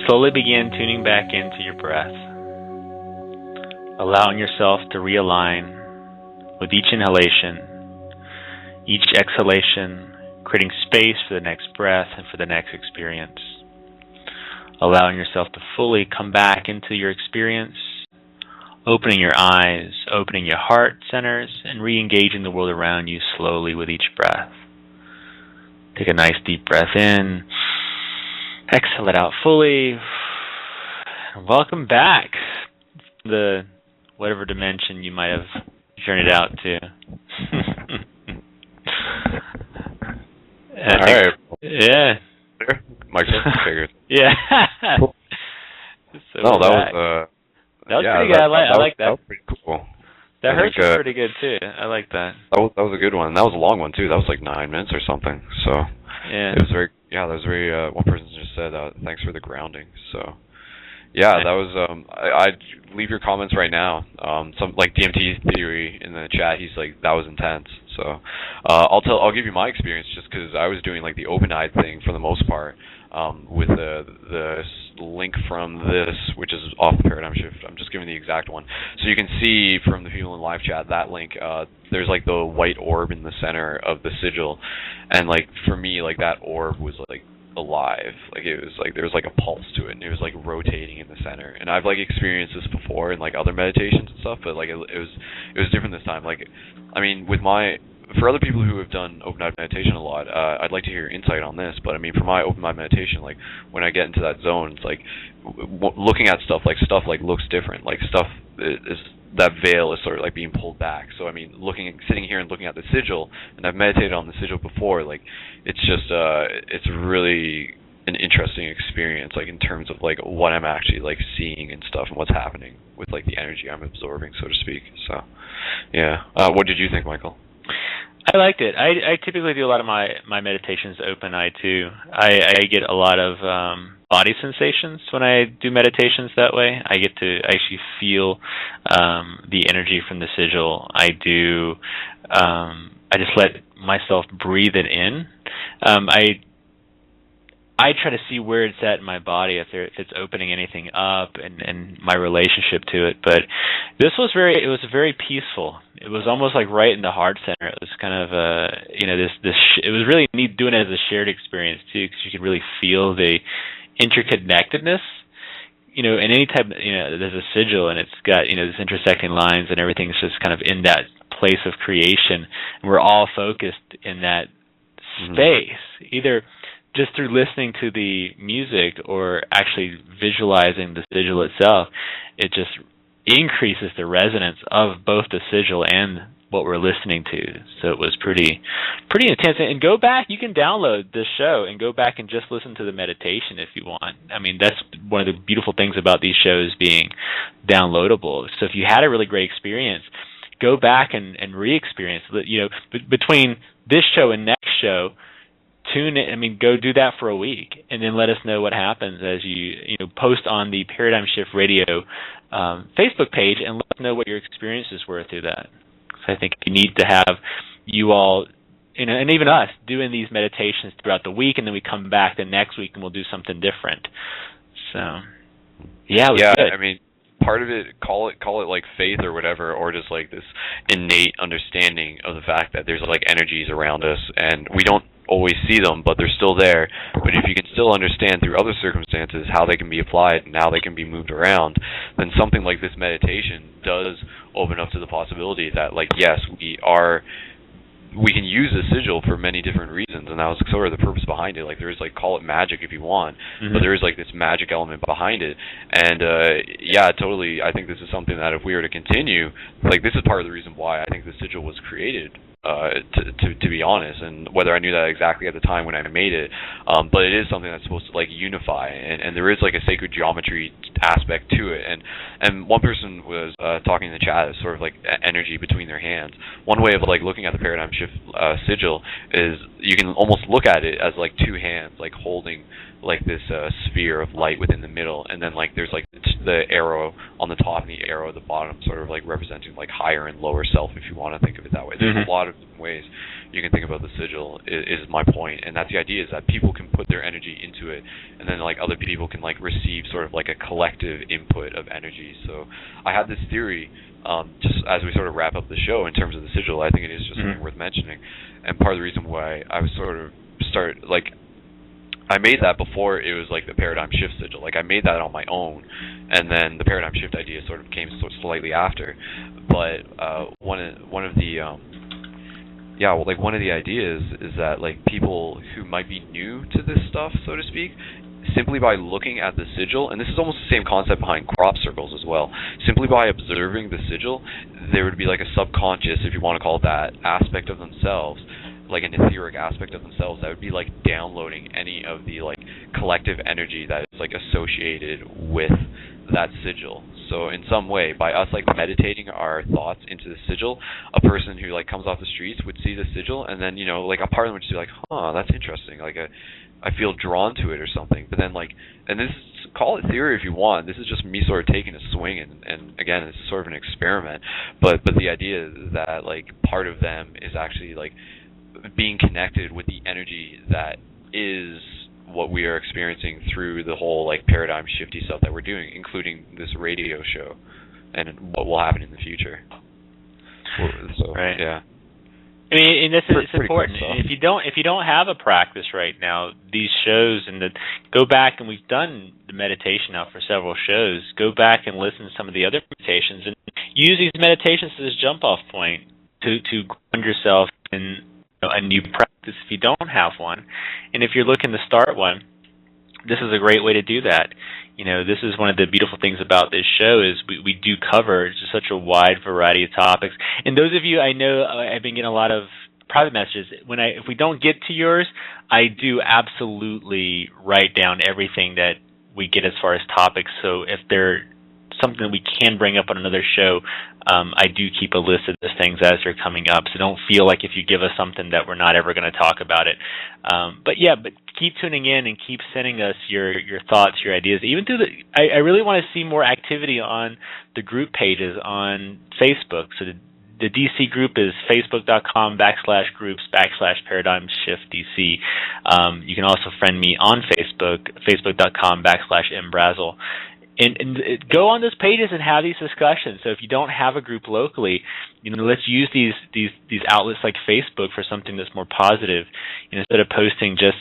slowly begin tuning back into your breath, allowing yourself to realign with each inhalation, each exhalation, creating space for the next breath and for the next experience. Allowing yourself to fully come back into your experience, opening your eyes, opening your heart centers, and re-engaging the world around you slowly with each breath. Take a nice deep breath in, exhale it out fully, and welcome back to the whatever dimension you might have journeyed out to. All right. Yeah. Mike's figured. Yeah. So no, that was pretty good. I like that. That was pretty cool. That hurts was pretty good too. I like that. That was a good one. That was a long one too. That was like 9 minutes or something. So yeah, it was very that was very. One person just said thanks for the grounding. So yeah, that was. I'd leave your comments right now. Some like DMT theory in the chat. He's like that was intense. So I'll give you my experience just because I was doing like the open-eyed thing for the most part. With the link from this, which is off the paradigm shift. I'm just giving the exact one. So you can see from the people in live chat, that link, there's like the white orb in the center of the sigil. And like for me, like that orb was like alive. Like it was like there was like a pulse to it, and it was like rotating in the center. And I've like experienced this before in like other meditations and stuff, but like it was different this time. Like I mean, for other people who have done open-eyed meditation a lot, I'd like to hear your insight on this. But I mean, for my open-eyed meditation, like when I get into that zone, it's like looking at stuff like looks different. Like stuff is that veil is sort of like being pulled back. So I mean, sitting here and looking at the sigil, and I've meditated on the sigil before. Like it's just it's really an interesting experience. Like in terms of like what I'm actually like seeing and stuff, and what's happening with like the energy I'm absorbing, so to speak. So yeah, what did you think, Michael? I liked it. I typically do a lot of my meditations open-eyed too. I get a lot of body sensations when I do meditations that way. I get to actually feel the energy from the sigil. I just let myself breathe it in. I try to see where it's at in my body, if it's opening anything up, and my relationship to it. But it was very peaceful. It was almost like right in the heart center. It was kind of it was really neat doing it as a shared experience too, because you could really feel the interconnectedness. In any type, there's a sigil, and it's got these intersecting lines, and everything's just kind of in that place of creation, and we're all focused in that space, either just through listening to the music or actually visualizing the sigil itself. It just increases the resonance of both the sigil and what we're listening to. So it was pretty intense. And go back, you can download this show and go back and just listen to the meditation if you want. I mean, that's one of the beautiful things about these shows being downloadable. So if you had a really great experience, go back and re-experience. Between this show and next show, tune in. I mean, go do that for a week, and then let us know what happens as you post on the Paradigm Shift Radio Facebook page, and let us know what your experiences were through that. So I think you need to have you all, and even us, doing these meditations throughout the week, and then we come back the next week and we'll do something different. So yeah, it was good. I mean, part of it, call it like faith or whatever, or just like this innate understanding of the fact that there's like energies around us, and we don't always see them, but they're still there. But if you can still understand through other circumstances how they can be applied and how they can be moved around, then something like this meditation does open up to the possibility that, like, yes, we can use the sigil for many different reasons, and that was sort of the purpose behind it. Like, there is, like, call it magic if you want, but there is, like, this magic element behind it. And, yeah, totally, I think this is something that if we were to continue, like, this is part of the reason why I think the sigil was created, to be honest, and whether I knew that exactly at the time when I made it, but it is something that's supposed to, like, unify, and there is, like, a sacred geometry aspect to it. And one person was talking in the chat as sort of, like, energy between their hands. One way of, like, looking at the Paradigm Shift sigil is you can almost look at it as, like, two hands, like, holding, like, this sphere of light within the middle, and then, like, there's, like, the arrow on the top and the arrow at the bottom, sort of, like, representing, like, higher and lower self, if you want to think of it that way. There's a lot of different ways you can think about the sigil is my point, and that's the idea, is that people can put their energy into it, and then like other people can like receive sort of like a collective input of energy. So I had this theory, just as we sort of wrap up the show in terms of the sigil. I think it is just something worth mentioning, and part of the reason why I was sort of I made that before it was like the paradigm shift sigil. Like I made that on my own, and then the paradigm shift idea sort of came slightly after. But one of the ideas is that like people who might be new to this stuff, so to speak, simply by looking at the sigil, and this is almost the same concept behind crop circles as well, simply by observing the sigil, there would be like a subconscious, if you want to call it that, aspect of themselves, like an etheric aspect of themselves that would be like downloading any of the like collective energy that is like associated with that sigil. So in some way, by us like meditating our thoughts into the sigil, a person who like comes off the streets would see the sigil, and then, you know, like a part of them would just be like, huh, that's interesting, like I feel drawn to it or something. But then like, and this is, call it theory if you want, this is just me sort of taking a swing, and again, it's sort of an experiment, but the idea that like part of them is actually like being connected with the energy that is what we are experiencing through the whole like paradigm shifty stuff that we're doing, including this radio show and what will happen in the future. So, right. Yeah. I mean, and this is important. Cool, if you don't have a practice right now, these shows go back, and we've done the meditation now for several shows. Go back and listen to some of the other meditations, and use these meditations as a jump-off point to ground yourself in a new practice if you don't have one. And if you're looking to start one, this is a great way to do that. You know, this is one of the beautiful things about this show is we do cover just such a wide variety of topics. And those of you, I know I've been getting a lot of private messages. If we don't get to yours, I do absolutely write down everything that we get as far as topics. So if there's something that we can bring up on another show, I do keep a list of those things as they're coming up. So don't feel like if you give us something that we're not ever going to talk about it. But keep tuning in and keep sending us your thoughts, your ideas. Even through I really want to see more activity on the group pages on Facebook. So the DC group is facebook.com/groups/paradigmshiftdc. You can also friend me on Facebook, facebook.com/mbrazel. And go on those pages and have these discussions. So if you don't have a group locally, let's use these outlets like Facebook for something that's more positive. Instead of posting just,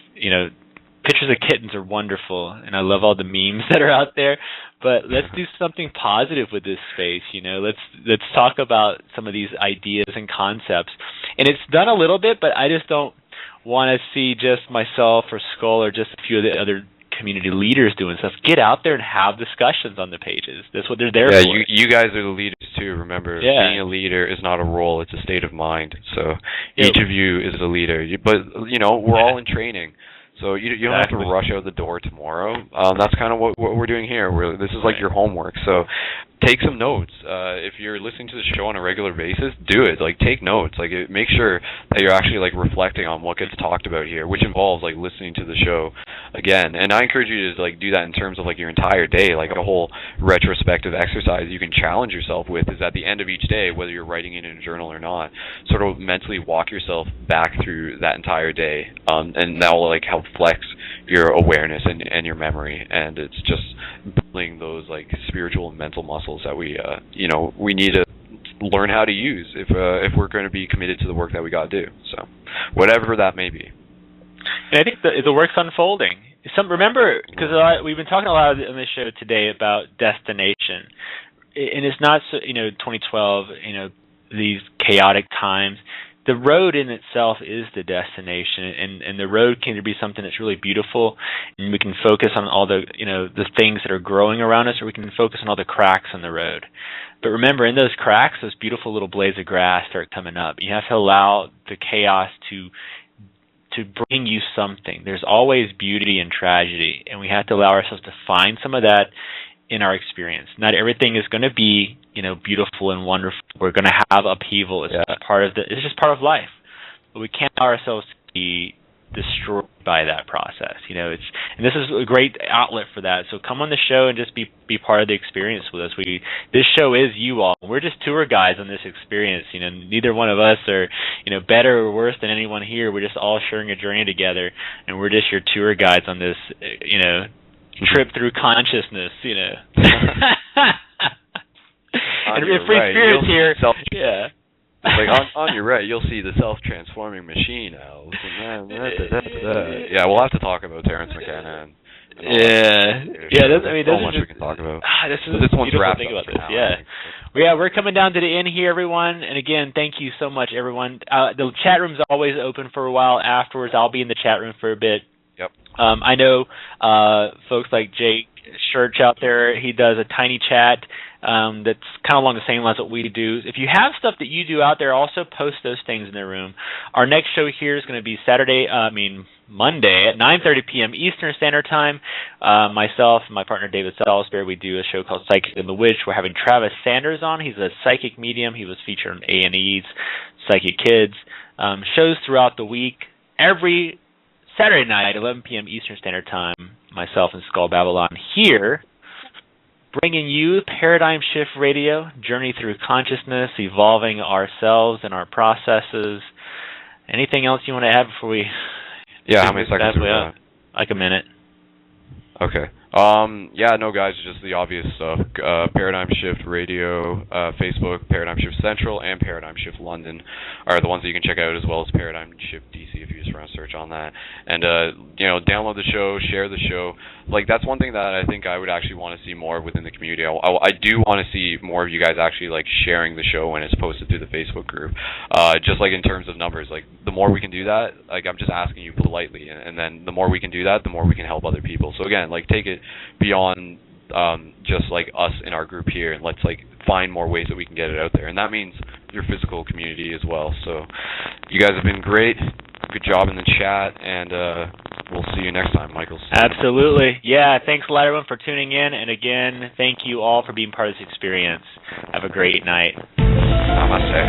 pictures of kittens are wonderful, and I love all the memes that are out there. But let's do something positive with this space. Let's talk about some of these ideas and concepts. And it's done a little bit, but I just don't want to see just myself or Skull or just a few of the other community leaders doing stuff. Get out there and have discussions on the pages. That's what they're there for. Yeah, you guys are the leaders too. Remember, being a leader is not a role; it's a state of mind. So each of you is a leader. But we're all in training. So you don't have to rush out the door tomorrow. That's kind of what we're doing here. This is like your homework. So take some notes. If you're listening to the show on a regular basis, do it. Like, take notes. Like, make sure that you're actually like reflecting on what gets talked about here, which involves like listening to the show again. And I encourage you to like do that in terms of like your entire day, like a whole retrospective exercise you can challenge yourself with. Is at the end of each day, whether you're writing it in a journal or not, sort of mentally walk yourself back through that entire day, and that will like help flex your awareness and your memory. And it's just building those like spiritual and mental muscles that we need to learn how to use if we're going to be committed to the work that we got to do. So whatever that may be. And I think the work's unfolding. Remember, because we've been talking a lot on this show today about destination, and it's not 2012, these chaotic times. The road in itself is the destination, and the road can be something that's really beautiful, and we can focus on all the the things that are growing around us, or we can focus on all the cracks on the road. But remember, in those cracks, those beautiful little blades of grass start coming up. You have to allow the chaos to bring you something. There's always beauty and tragedy, and we have to allow ourselves to find some of that in our experience. Not everything is going to be beautiful and wonderful. We're going to have upheaval. It's just part of life. But we can't allow ourselves to be destroyed by that process. And this is a great outlet for that. So come on the show and just be part of the experience with us. This show is you all. We're just tour guides on this experience. Neither one of us are better or worse than anyone here. We're just all sharing a journey together, and we're just your tour guides on this trip through consciousness. And free spirits here. Yeah. Like on your right, you'll see the self-transforming machine, Al. Yeah, we'll have to talk about Terrence McKenna. There's so much we can talk about. This one's wrapped up about for this. now. We're coming down to the end here, everyone. And again, thank you so much, everyone. The chat room's always open for a while afterwards. I'll be in the chat room for a bit. Yep. I know folks like Jake Church out there. He does a tiny chat. That's kind of along the same lines what we do. If you have stuff that you do out there, also post those things in the room. Our next show here is going to be Monday at 9:30 p.m. Eastern Standard Time. Myself and my partner David Salisbury, we do a show called Psychic and the Witch. We're having Travis Sanders on. He's a psychic medium. He was featured on A&E's Psychic Kids. Shows throughout the week. Every Saturday night, 11 p.m. Eastern Standard Time, myself and Skull Babylon here, bringing you Paradigm Shift Radio, journey through consciousness, evolving ourselves and our processes. Anything else you want to add before we... Yeah, how many seconds do we have? Like a minute. Okay. No, guys, just the obvious stuff. Paradigm Shift Radio, Facebook, Paradigm Shift Central, and Paradigm Shift London are the ones that you can check out, as well as Paradigm Shift DC if you just run a search on that. And, download the show, share the show. Like, that's one thing that I think I would actually want to see more within the community. I do want to see more of you guys actually, like, sharing the show when it's posted through the Facebook group. Just, like, in terms of numbers. Like, the more we can do that, like, I'm just asking you politely. And then the more we can do that, the more we can help other people. So, again, like, take it beyond just like us in our group here, and let's like find more ways that we can get it out there, and that means your physical community as well. So you guys have been great. Good job in the chat, and we'll see you next time, Michael. Absolutely. Yeah, thanks a lot, everyone, for tuning in, and again, thank you all for being part of this experience. Have a great night. Namaste.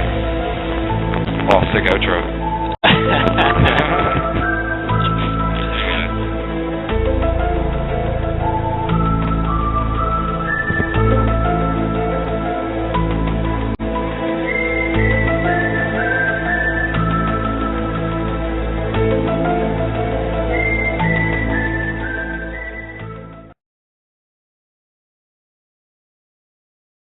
Oh, sick outro.